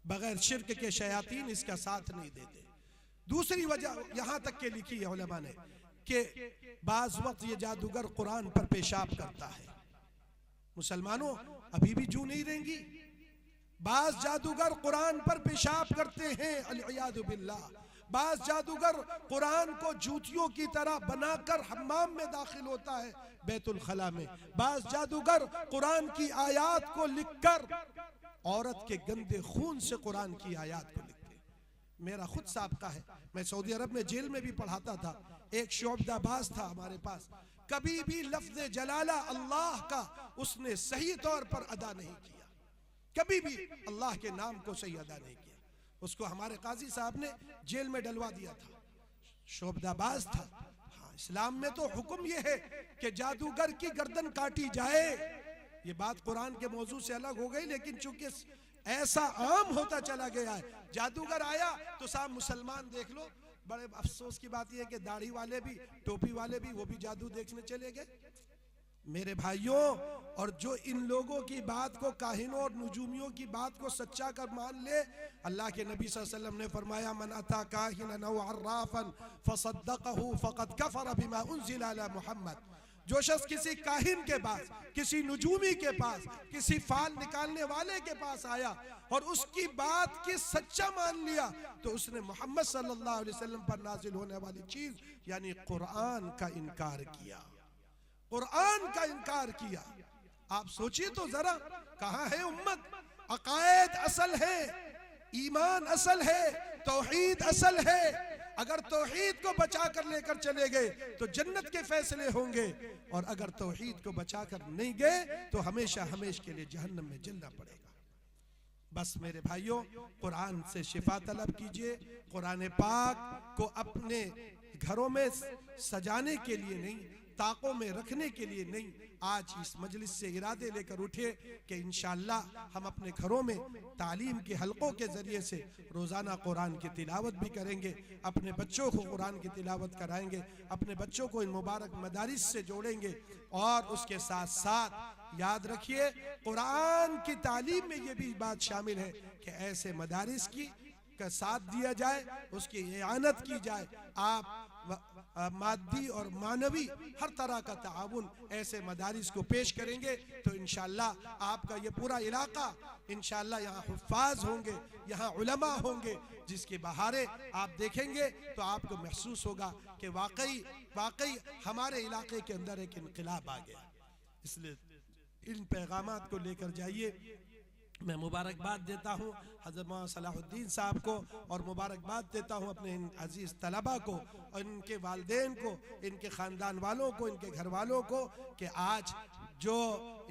बगैर शिर्क के शयातीन इसका साथ नहीं देते। दूसरी वजह यहां तक के लिखी है उलमा ने कि बाज वक्त ये जादूगर कुरान पर पेशाब करता है। मुसलमानों अभी भी जू नहीं रहेंगी। बाज जादूगर कुरान पर पेशाब करते हैं, अलियादु बिल्लाह। बाज जादूगर कुरान को जूतियों की तरह बनाकर हम्माम में दाखिल होता है, बैतुल खला में। बाज जादूगर कुरान की आयात को लिखकर औरत के गंदे खून से कुरान की आयात को लिखते। मेरा खुद साबका है, मैं सऊदी अरब में जेल में भी पढ़ाता था। एक शोबदाबाज था हमारे पास, कभी भी लफ्ज जलाला अल्लाह का उसने सही तौर पर अदा नहीं किया, कभी भी अल्लाह के नाम को सही अदा नहीं किया। उसको हमारे काजी साहब ने जेल में डलवा दिया था, शोबदाबाज था। हाँ, इस्लाम में तो हुक्म यह है कि जादूगर की गर्दन काटी जाए। ये बात कुरान के मौजू से अलग हो गई, लेकिन चूंकि ऐसा आम होता चला गया है, जादूगर आया तो साहब मुसलमान देख लो। बड़े अफसोस की बात यह है कि दाढ़ी वाले भी, टोपी वाले भी, वो भी जादू देखने चले गए। मेरे भाइयों, और जो इन लोगों की बात को, काहिनों और नुजूमियों की बात को सच्चा कर मान ले, अल्लाह के नबी सल्लल्लाहु अलैहि वसल्लम ने फरमाया, मन अता काहिनन औ अर्राफन फसद्दक़हु फक़द कफ़र बिमा उन्ज़िला अला मुहम्मद। जो शख्स किसी काहिन के पास, किसी नुजूमी के पास, किसी फाल निकालने वाले के पास आया और उसकी बात की सच्चा मान लिया, तो उसने मोहम्मद सल्लल्लाहु अलैहि वसल्लम पर नाजिल होने वाली चीज यानी कुरान का इनकार किया, कुरान का इनकार किया। आप सोचिए तो जरा, कहां है उम्मत? अकायद असल है, ईमान असल है, तौहीद असल है। अगर तौहीद को बचा कर लेकर चले गए तो जन्नत के फैसले होंगे, और अगर तौहीद को बचा कर नहीं गए तो हमेशा हमेशा के लिए जहन्नम में जलना पड़ेगा। बस मेरे भाइयों, कुरान से शिफा तलब कीजिए। कुरान पाक को अपने घरों में सजाने के लिए नहीं, ताकों में रखने के लिए नहीं, आज इस मजलिस से इरादे लेकर उठे कि इंशाअल्लाह हम अपने घरों में तालीम के हलकों के जरिए से रोज़ाना कुरान की तिलावत भी करेंगे, अपने बच्चों को कुरान की तिलावत कराएंगे, अपने बच्चों को इन मुबारक मदारिस से जोड़ेंगे। और उसके साथ साथ याद रखिए, कुरान की तालीम में ये भी बात शामिल है कि ऐसे मदारिस की का साथ दिया जाए, उसकी इआनत की जाए। आप मादी और मानवी हर तरह का ताउन ऐसे मदारिस को पेश करेंगे तो इंशाअल्लाह आपका ये पूरा इलाका, इंशाअल्लाह यहाँ हुफ्फाज होंगे, यहाँ उलमा होंगे, जिसकी बहारें आप देखेंगे तो आपको महसूस होगा कि वाकई हमारे इलाके के अंदर एक इनकलाब आ गया। इसलिए इन पैगामात को लेकर जाइए। मैं मुबारकबाद देता हूँ हज़रत मौलाना सलाहुद्दीन साहब को, और मुबारकबाद देता हूँ अपने इन अजीज़ तलबा को और इनके वालिदैन को, इनके ख़ानदान वालों को, इनके घर वालों को, कि आज जो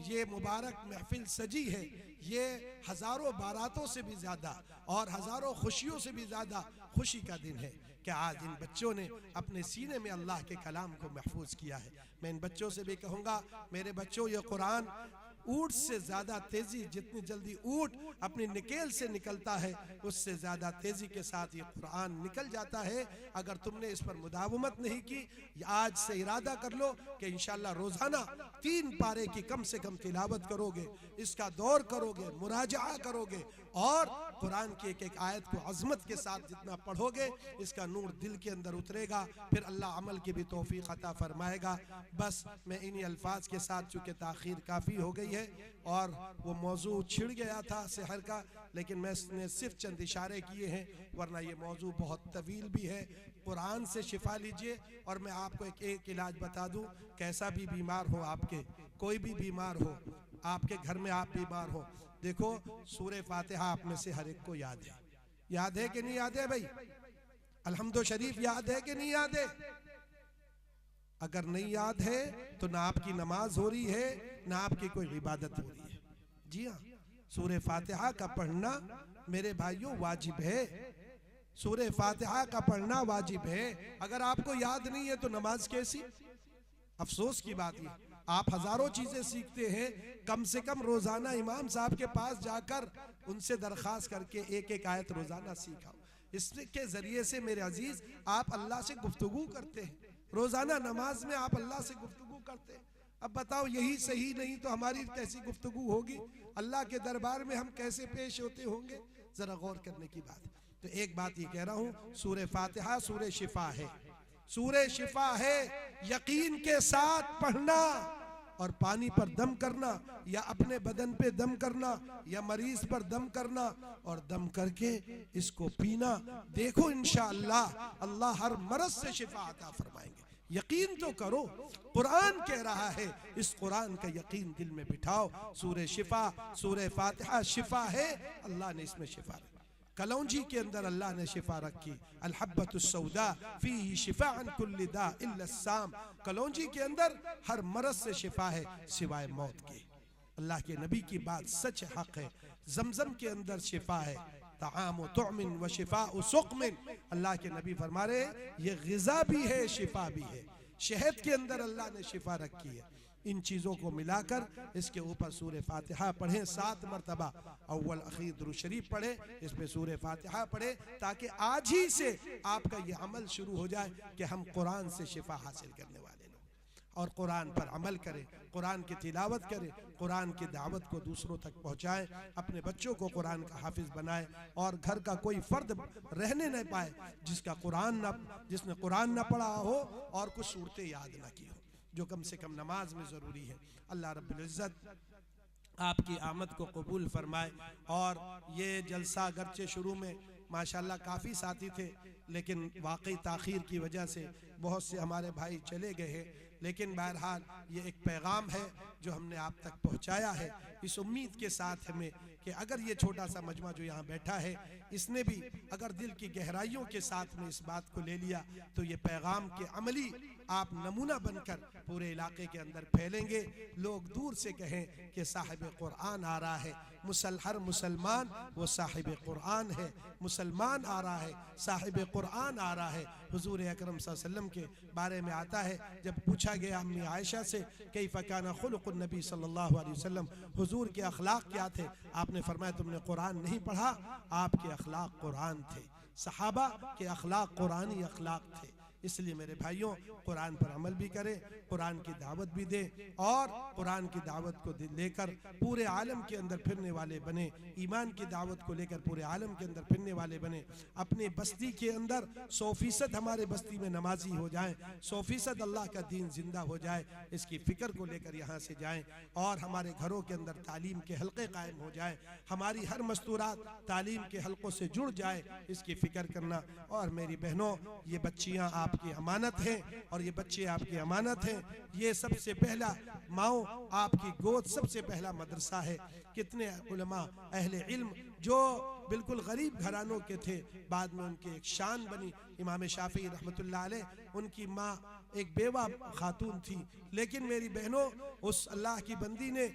ये मुबारक महफिल सजी है, ये हज़ारों बारातों से भी ज़्यादा और हज़ारों खुशियों से भी ज़्यादा खुशी का दिन है कि आज इन बच्चों ने अपने सीने में अल्लाह के कलाम को महफूज किया है। मैं इन बच्चों से भी कहूँगा, मेरे बच्चों, ये कुरान ऊँट से ज्यादा तेजी, जितनी जल्दी ऊँट अपनी निकेल से निकलता है उससे ज्यादा तेजी के साथ ये कुरान निकल जाता है। अगर तुमने इस पर मुदावमत नहीं की, आज से इरादा कर लो कि इंशाअल्लाह रोजाना 3 पारे की कम से कम तिलावत करोगे, इसका दौर करोगे, मुराजा करोगे, और कुरान की एक एक आयत को अजमत के साथ जितना पढ़ोगे इसका नूर दिल के अंदर उतरेगा, फिर अल्लाह अमल की भी तौफीक अता फरमाएगा। बस मैं इन्हीं अल्फाज के साथ, चूँकि ताखीर काफ़ी हो गई है और वो मौजू छिड़ गया था शहर का, लेकिन मैंने सिर्फ चंद इशारे किए हैं, वरना ये मौजू बहुत तवील भी है। कुरान से शिफा लीजिए। और मैं आपको एक इलाज बता दूं, कैसा भी बीमार हो, आपके कोई भी बीमार हो, आपके घर में आप बीमार हो, देखो सूरे फातिहा आप में से हर एक को याद है कि नहीं याद है भाई? अल्हम्दु शरीफ याद है कि नहीं याद है? अगर नहीं याद है तो ना आपकी नमाज हो रही है, ना आपकी कोई इबादत हो रही है। जी हाँ, सूरह फातिहा का पढ़ना मेरे भाइयों वाजिब है। सूरह फातिहा का पढ़ना वाजिब है। अगर आपको याद नहीं है तो नमाज कैसी? अफसोस की बात है, आप हजारों चीजें सीखते हैं, कम से कम रोजाना इमाम साहब के पास जाकर उनसे दरखास्त करके एक एक आयत रोजाना सीखाओ। इसके जरिए से मेरे अजीज आप अल्लाह से गुफ्तगू करते हैं। रोजाना नमाज में आप अल्लाह से गुफ्तगू करते हैं। अब बताओ यही सही नहीं तो हमारी कैसी गुफ्तगू होगी? अल्लाह के दरबार में हम कैसे पेश होते होंगे? जरा गौर करने की बात। तो एक बात ये कह रहा हूँ, सूरह फातिहा सूरह शिफा है, सूरह शिफा है। यकीन के साथ पढ़ना और पानी पर दम करना या अपने बदन पे दम करना या मरीज पर दम करना और दम करके इसको पीना। देखो इंशाअल्लाह अल्लाह हर मरज से शिफा अता फरमाएंगे। यकीन तो करो, कुरान कह रहा है, इस कुरान का यकीन दिल में बिठाओ। सूरह शिफा सूरह फातिहा शिफा है, अल्लाह ने इसमें शिफा रखी। कलौंजी के अंदर अल्लाह ने शिफा रखी, अल-हब्बतुस-सौदा फीही शिफाअन कुल्लि दा इल्ला अस्साम। कलौंजी के अंदर हर मरज से शिफा है सिवाय मौत के। अल्लाह के नबी की बात सच हक है। जमजम के अंदर शिफा है, ताआम तुअमिन व शिफाउ सुक़मिन। अल्लाह के नबी फरमा रहे ये ग़िज़ा भी है शिफा भी है। शहद के अंदर अल्लाह ने शिफा रखी है। इन चीज़ों को मिलाकर इसके ऊपर सूरह फातिहा पढ़ें 7 मरतबा, अव्वल अखीर दुरूद शरीफ पढ़ें, इस पे सूरह फातिहा पढ़ें, ताकि आज ही से आपका ये अमल शुरू हो जाए कि हम कुरान से शिफा हासिल करने वाले लोग और कुरान पर अमल करें, कुरान की तिलावत करें, कुरान की दावत को दूसरों तक पहुँचाएँ, अपने बच्चों को कुरान का हाफिज बनाएं और घर का कोई फ़र्द रहने न पाए जिसने कुरान न पढ़ा हो और कुछ सूरतें याद न की हो, जो कम से कम नमाज में ज़रूरी है। अल्लाह रब्बुल इज़्ज़त आपकी आमद को कबूल फरमाए। और ये जलसा अगरचे शुरू में माशाल्लाह काफ़ी साथी थे, लेकिन वाकई ताख़ीर की वजह से बहुत से हमारे भाई चले गए हैं, लेकिन बहरहाल ये एक पैगाम है जो हमने आप तक पहुँचाया है, इस उम्मीद के साथ हमें कि अगर ये छोटा सा मजमा जो यहाँ बैठा है इसने भी अगर दिल की गहराइयों के साथ में इस बात को ले लिया तो ये पैगाम के अमली आप नमूना बनकर पूरे इलाके के अंदर फैलेंगे। लोग दूर से कहें कि साहिब कुरान आ रहा है, हर मुसलमान वो साहिब कुरान है, मुसलमान आ रहा है, साहिब कुरान आ रहा है। हुजूर अकरम सल्लल्लाहु अलैहि वसल्लम के बारे में आता है, जब पूछा गया अम्मी आयशा से कैफ़ काना खुलुक़ुन नबी सल्लल्लाहु अलैहि वसल्लम, हुजूर के अखलाक क्या थे? आपने फरमाया तुमने कुरान नहीं पढ़ा, आपके अखलाक कुरान थे। सहाबा के अखलाक कुरानी अखलाक थे। इसलिए मेरे भाइयों कुरान पर अमल भी करें, कुरान की दावत भी दें और कुरान की दावत को लेकर पूरे आलम के अंदर फिरने वाले बने, ईमान की दावत को लेकर पूरे आलम के अंदर फिरने वाले बने। अपनी बस्ती के अंदर 100% हमारे बस्ती में नमाजी हो जाएं, 100% अल्लाह का दीन जिंदा हो जाए, इसकी फ़िक्र को लेकर यहाँ से जाएं और हमारे घरों के अंदर तालीम के हल्के कायम हो जाए, हमारी हर मस्तूरात तालीम के हल्कों से जुड़ जाए, इसकी फ़िक्र करना। और मेरी बहनों, ये बच्चियाँ आपकी अमानत हैं और ये बच्चे आपकी अमानत हैं। ये सबसे पहला माओ आपकी गोद सबसे पहला मदरसा है। कितने उलमा अहले इल्म जो बिल्कुल गरीब घरानों के थे, बाद में उनकी एक शान बनी। इमाम शाफी रहमतुल्लाह अलैह, उनकी माँ एक बेवा खातून थी, लेकिन मेरी बहनों उस अल्लाह की बंदी ने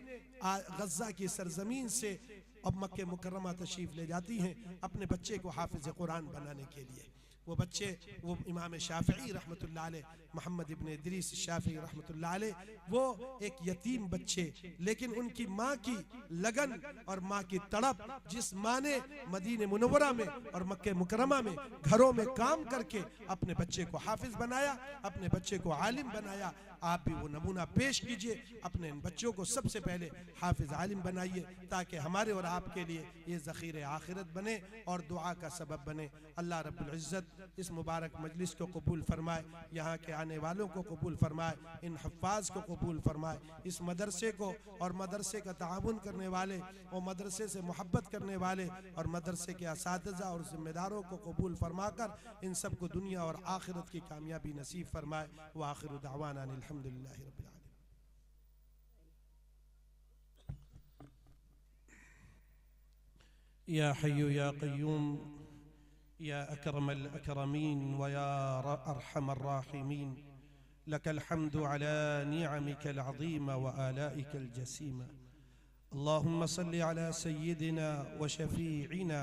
गज़्ज़ा की सरजमीन से अब मक्के मुकर्रमा तशरीफ़ ले जाती हैं अपने बच्चे को हाफिज़ कुरान बनाने के लिए। वो बच्चे, वो इमाम शाफ़िई रहमतुल्लाह अलैह, मोहम्मद इब्न इदरीस शाफ़िई रहमतुल्लाह अलैह, वो एक यतीम बच्चे, लेकिन उनकी माँ की लगन और माँ की तड़प, जिस माँ ने मदीने मुनव्वरा में और मक्के मुकर्रमा में घरों में काम करके अपने बच्चे को हाफिज बनाया, अपने बच्चे को आलिम बनाया, आप भी वो नमूना पेश कीजिए। अपने इन बच्चों को सबसे पहले हाफिज आलिम बनाइए, ताकि हमारे और आपके लिए ये ज़ख़ीरे आखिरत बने और दुआ का सबब बने। अल्लाह रब्बुल इज़्ज़त इस मुबारक मजलिस को कबूल फरमाए, यहाँ के आने वालों को कबूल फरमाए, इन हफ़ाज़ को कबूल फरमाए, इस मदरसे को और मदरसे का ताउन करने वाले और मदरसे से मोहब्बत करने वाले और मदरसे के असातिज़ा और ज़िम्मेदारों को कबूल फरमाकर इन सब को दुनिया और आखिरत की कामयाबी नसीब फरमाए। व आखिरु दावाना अल्हम्दुलिल्लाहि रब्बिल आलमीन। या हय्यु या क़य्यूम या अकरमल अकरमीन व या अरहमर राहिमीन, लकल हम्दु अला निअमिकल अज़ीमा व आलाइकल जसीमा, अल्लाहुम्मा सल्लि अला सय्यिदिना व शफीइना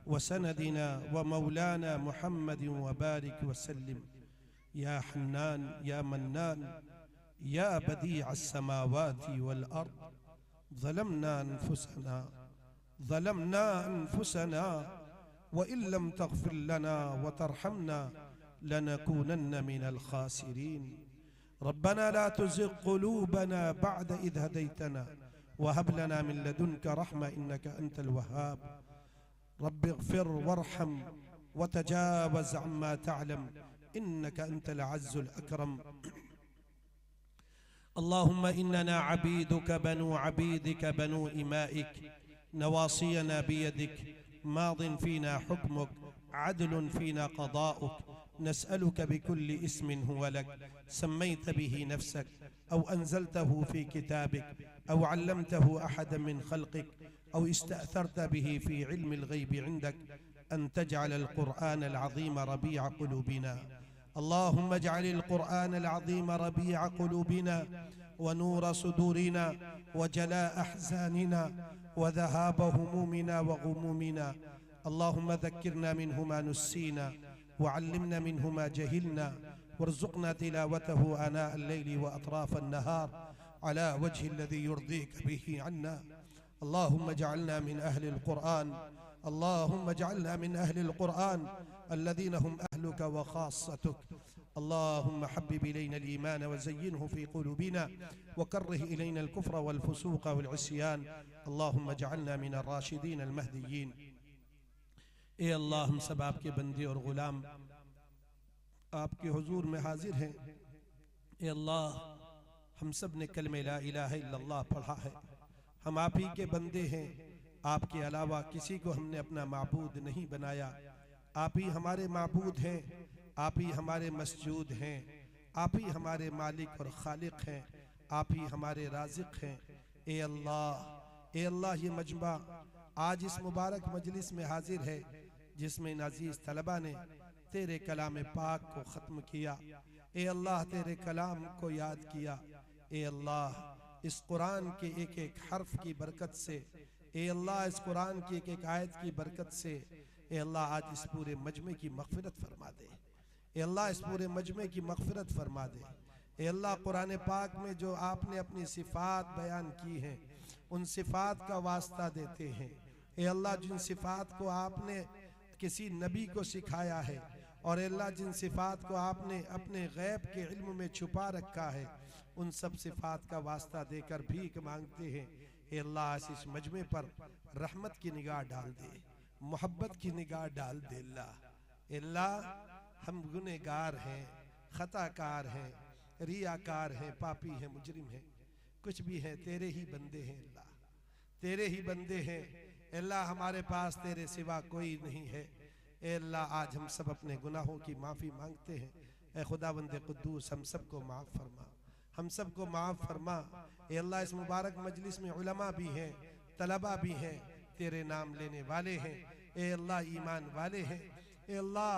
व सनदिना व मौलाना मुहम्मद व बारिक व सल्लिम या हन्नान या मन्नान या बदीअ अस्समावाति वल अर्द ज़लमना अनफुसना व इल्लम तग़फ़िर लना व तरहमना लनकूनन्न मिनल ख़ासिरीन। रब्बना ला तुज़िग़ क़ुलूबना बअद इज़ हदैतना व हब लना मिन लदुनका रहमा इन्नका अंतल वहाब। रब्बिग़फ़िर वरहम व तजावज़ अम्मा तअलम इन्नका अंतल अज़्ज़ुल अकरम। अल्लाहुम्मा इन्नना अबीदुका बनु अबीदिका बनु इमाइक नवासियना बियदिक मादिन फीना हुक्मुक अदलुन फीना क़दाउक नस्अलुका बिकुल्लि इस्मिन हुवा लक सम्मैत बिही नफ्सक औ अंज़लतहु फी किताबिक औ अल्लमतहु अहदन मिन ख़ल्क़िक औ इस्तअथरत बिही फी इल्मिल ग़ैबि इंदक अन तजअलल क़ुरआनल अज़ीम रबीअ क़ुलूबिना। अल्लाहुम्मा इजअलिल क़ुरआनल अज़ीम रबीअ क़ुलूबिना व नूर सुदूरिना व जलाअ अहज़ानिना व ज़हाब हुमूमिना व ग़ुमूमिना। अल्लाहुम्मा ज़क्किरना मिन्हु मा नुस्सीना व अल्लिमना मिन्हु मा जहिलना वरज़ुक़ना तिलावतहु आना अल-लैलि व अतराफ़ अन-नहार अला वजहि अल्लज़ी युर्दीका बिही अन्ना। अल्लाहुम्मा इजअलना मिन अहलिल क़ुरआन अल्लाहुम्मा इजअलना मिन अहलिल क़ुरआन अल्लज़ीना हुम अहलुका व ख़ास्सतुक। अल्लाहुम्मा हब्बिब इलैना al-ईमान व ज़य्यिनहु फ़ी क़ुलूबिना व कर्रिह इलैना al-कुफ़्र वल-फ़ुसूक़ वल-इस्यान। अल्लाहुम्मा इजअलना मिन ar-राशिदीन al-महदिय्यीन। ए अल्लाह, हम सब आपके बंदे और ग़ुलाम आपके हुजूर में हाजिर हैं। ए अल्लाह, हम सब ने कलमे ला इलाहा इल्लल्लाह पढ़ा है। हम आप ही के बंदे हैं, आपके अलावा किसी को हमने अपना माबूद नहीं बनाया। आप ही हमारे माबूद हैं, आप ही हमारे मस्जूद हैं, आप ही हमारे मालिक और खालिक हैं, आप ही हमारे राज़िक हैं। ए अल्लाह, ये मजमा आज इस मुबारक मजलिस में हाजिर है जिसमें अजीज तलबा ने तेरे कलाम पाक को ख़त्म किया। ए अल्लाह, तेरे कलाम को याद किया। ए अल्लाह, इस कुरान के एक एक हर्फ की बरकत से, ए अल्लाह, इस कुरान की एक एक आयत की बरकत से, ए अल्लाह, आज इस पूरे मजमे की मग़फ़िरत फरमा दे। ए अल्लाह, इस पूरे मजमे की मग़फ़िरत फरमा दे। ए अल्लाह, कुरान पाक में जो आपने अपनी सिफ़ात बयान की हैं उन सिफ़ात का वास्ता देते हैं। ए अल्लाह, जिन सिफ़ात को आपने किसी नबी को सिखाया है और अल्लाह जिन सिफ़ात को आपने अपने गैब के इल्म में छुपा रखा है उन सब सिफ़ात का वास्ता देकर भीख मांगते हैं। ए अल्लाह, इस मजमे पर रहमत की निगाह डाल दे, मोहब्बत की निगाह डाल दे। अल्लाह, हम गुनहगार हैं, खताकार हैं, रियाकार हैं, पापी हैं, मुजरिम हैं, कुछ भी हैं, तेरे ही बंदे हैं। अल्लाह, तेरे ही बंदे हैं। अल्लाह, हमारे पास तेरे सिवा कोई नहीं है। ए अल्लाह, आज हम सब अपने गुनाहों की माफ़ी मांगते हैं। ए खुदावंद कुद्दूस, हम सबको माफ़ फरमा, हम सबको माफ़ फरमा। ए अल्लाह, इस मुबारक मजलिस में उलमा भी हैं, तलबा भी हैं, तेरे नाम लेने वाले हैं। ए अल्लाह, ईमान वाले हैं। ए अल्लाह,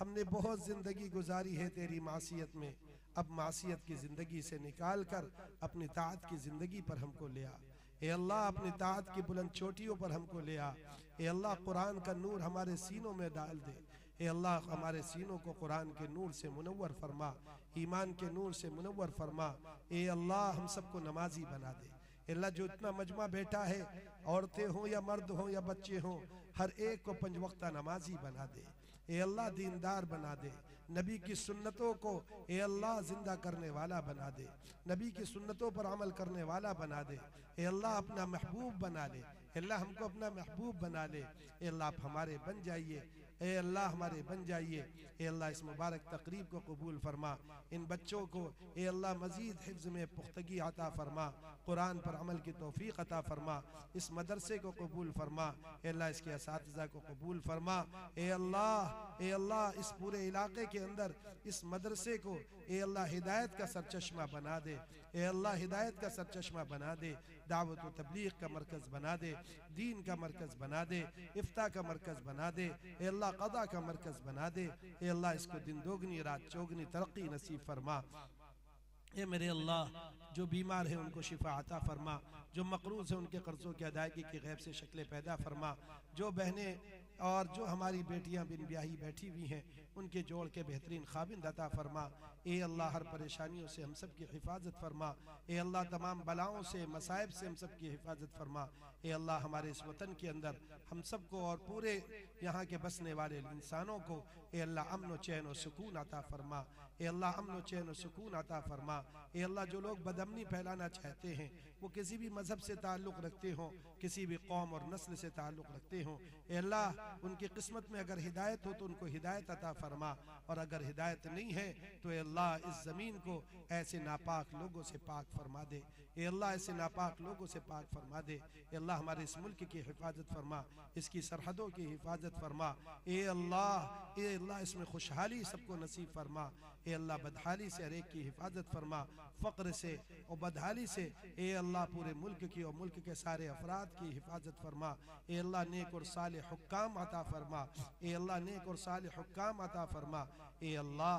हमने बहुत ज़िंदगी गुजारी है तेरी मासियत में। अब मासियत की ज़िंदगी से निकाल कर अपनी ताअत की ज़िंदगी पर हमको ले आ। ए अल्लाह, अपनी ताअत की बुलंद चोटियों पर हमको ले आ। ए अल्लाह, कुरान का नूर हमारे सीनों में डाल दे। ए अल्लाह, हमारे सीनों को कुरान के नूर से मुनव्वर फरमा, ईमान के नूर से मुनव्वर फरमा। ए अल्लाह, हम सबको नमाजी बना दे। अल्लाह, जो इतना मजमा बैठा है, औरतें हों या मर्द हों या बच्चे हों, हर एक को 5 वक्ता नमाजी बना दे। ए अल्लाह, दीनदार बना दे। नबी की सुन्नतों को ए अल्लाह जिंदा करने वाला बना दे, नबी की सुन्नतों पर अमल करने वाला बना दे। ए अल्लाह, अपना महबूब बना ले। अल्लाह, हमको अपना महबूब बना ले। ए अल्लाह, आप हमारे बन जाइए। ए अल्लाह, हमारे बन जाइए। ए अल्लाह, इस मुबारक तकरीब को कबूल फरमा। इन बच्चों को ए अल्लाह मज़ीद हिफ्ज़ में पुख्तगी अता फरमा, कुरान पर अमल की तौफीक अता फरमा। इस मदरसे को कबूल फरमा। ए अल्लाह, इसके असातिज़ा को कबूल फरमा। ए अल्लाह, इस पूरे इलाके के अंदर इस मदरसे को ए अल्लाह हिदायत का सरचश्मा बना दे। ए अल्लाह, हिदायत का सरचश्मा बना दे, दावत व तबलीग का मरकज़ बना दे, दीन का मरकज़ बना दे, इफ्ता का मरकज़ बना दे। ए अल्लाह, क़दा का मरकज़ बना दे। ए अल्लाह, इसको दिन दोगुनी रात चौगुनी तरक्की नसीब फरमा। ए मेरे अल्लाह जो बीमार है उनको शिफा अता फरमा, जो मकरूज है उनके कर्ज़ों की अदायगी की गैब से शक्लें पैदा फरमा, जो बहनें और जो हमारी बेटियां बिन ब्याही बैठी हुई हैं उनके जोड़ के बेहतरीन खाबिंद अता फरमा। ए अल्लाह हर परेशानियों से हम सब की हिफाजत फरमा। ए अल्लाह तमाम बलाओं से मसाइब से हम सब की हिफाजत फरमा। ए अल्लाह हमारे इस वतन के अंदर हम सबको और पूरे यहाँ के बसने वाले इंसानों को ए अल्लाह अमन व चैन व सुकून अता फरमा। ए अल्लाह अमन व चैन व सुकून अता फरमा। ए अल्लाह जो लोग बदअमनी फैलाना चाहते हैं वो किसी भी मजहब से ताल्लुक़ रखते हों, किसी भी कौम और नस्ल से ताल्लुक़ रखते हों, ए अल्लाह उनकी किस्मत में अगर हिदायत हो तो उनको हिदायत अता फरमा, और अगर हिदायत नहीं है तो ए अल्लाह इस ज़मीन को ऐसे नापाक लोगों से पाक फरमा दे। ए अल्लाह ऐसे नापाक लोगों से पाक फरमा दे। ए अल्लाह हमारे इस मुल्क की हिफाजत फरमा, इसकी सरहदों की हिफाजत फरमा। ए अल्लाह इसमें खुशहाली सबको नसीब फरमा। ए अल्लाह बदहाली से हर एक की हिफाजत फरमा, फ़क्र से और बदहाली से ए अल्लाह पूरे मुल्क की और मुल्क के सारे अफराद की हिफाजत फरमा। ए अल्लाह नेक और सालेह हुक्काम अता फरमा। ए अल्लाह नेक और सालेह हुक्काम अता फरमा। ए अल्लाह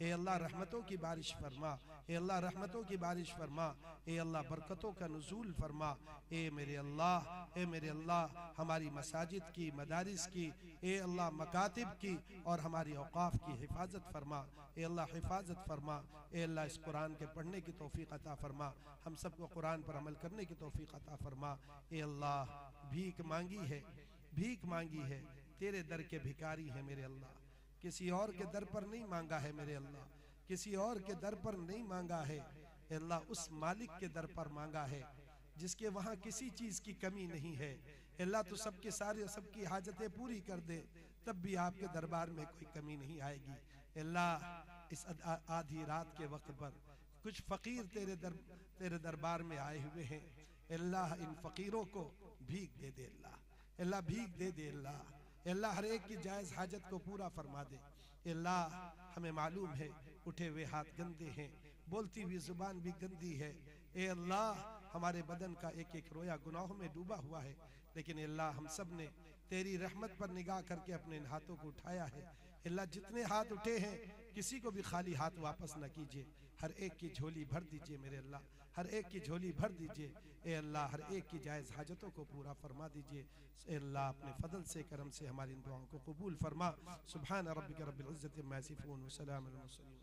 ए अल्लाह रहमतों की बारिश फरमा। ए अल्लाह रहमतों की बारिश फरमा। ए अल्लाह बरकतों का नुज़ूल फरमा। ए मेरे अल्लाह हमारी मसाजिद की, मदारिस की, ए अल्लाह मकातिब की और हमारी औकाफ की हिफाजत फरमा। ए अल्लाह हिफाजत फरमा। ए अल्लाह इस कुरान के पढ़ने की तौफीक अता फरमा, हम सबको कुरान पर अमल करने की तौफीक अता फरमा। ए अल्लाह भीख मांगी है, तेरे दर के भिखारी हैं मेरे अल्लाह, किसी और के दर पर नहीं मांगा है मेरे अल्लाह, किसी और के दर पर नहीं मांगा है। अल्लाह उस मालिक के दर पर मांगा है जिसके वहाँ किसी चीज़ की कमी नहीं है। अल्लाह तो सबके सारे सबकी हाजतें पूरी कर दे, तब भी आपके दरबार में कोई कमी नहीं आएगी। अल्लाह इस आधी रात के वक्त पर कुछ फ़कीर तेरे दरबार में आए हुए हैं। अल्लाह इन फ़कीरों को भीख दे दे अल्लाह भीख दे दे अल्लाह हर एक की जायज़ हाजत को पूरा फरमा दे। अल्लाह हमें मालूम है उठे हुए हाथ गंदे हैं, बोलती हुई ज़ुबान भी गंदी है। ए अल्लाह हमारे बदन का एक एक रोया गुनाहों में डूबा हुआ है, लेकिन अल्लाह हम सब ने तेरी रहमत पर निगाह करके अपने इन हाथों को उठाया है। अल्लाह जितने हाथ उठे हैं किसी को भी खाली हाथ वापस न कीजिए, हर एक की झोली भर दीजिए मेरे अल्लाह, हर एक की झोली भर दीजिए। ए अल्लाह हर एक की जायज़ हाजतों को पूरा फरमा दीजिए। ए अल्लाह अपने फजल से करम से हमारी इन दुआओं को कबूल फरमा। सुभान रब्बिक रब्बिल इज्जति अम्मा यसिफून व सलामुन अलल मुरसलीन।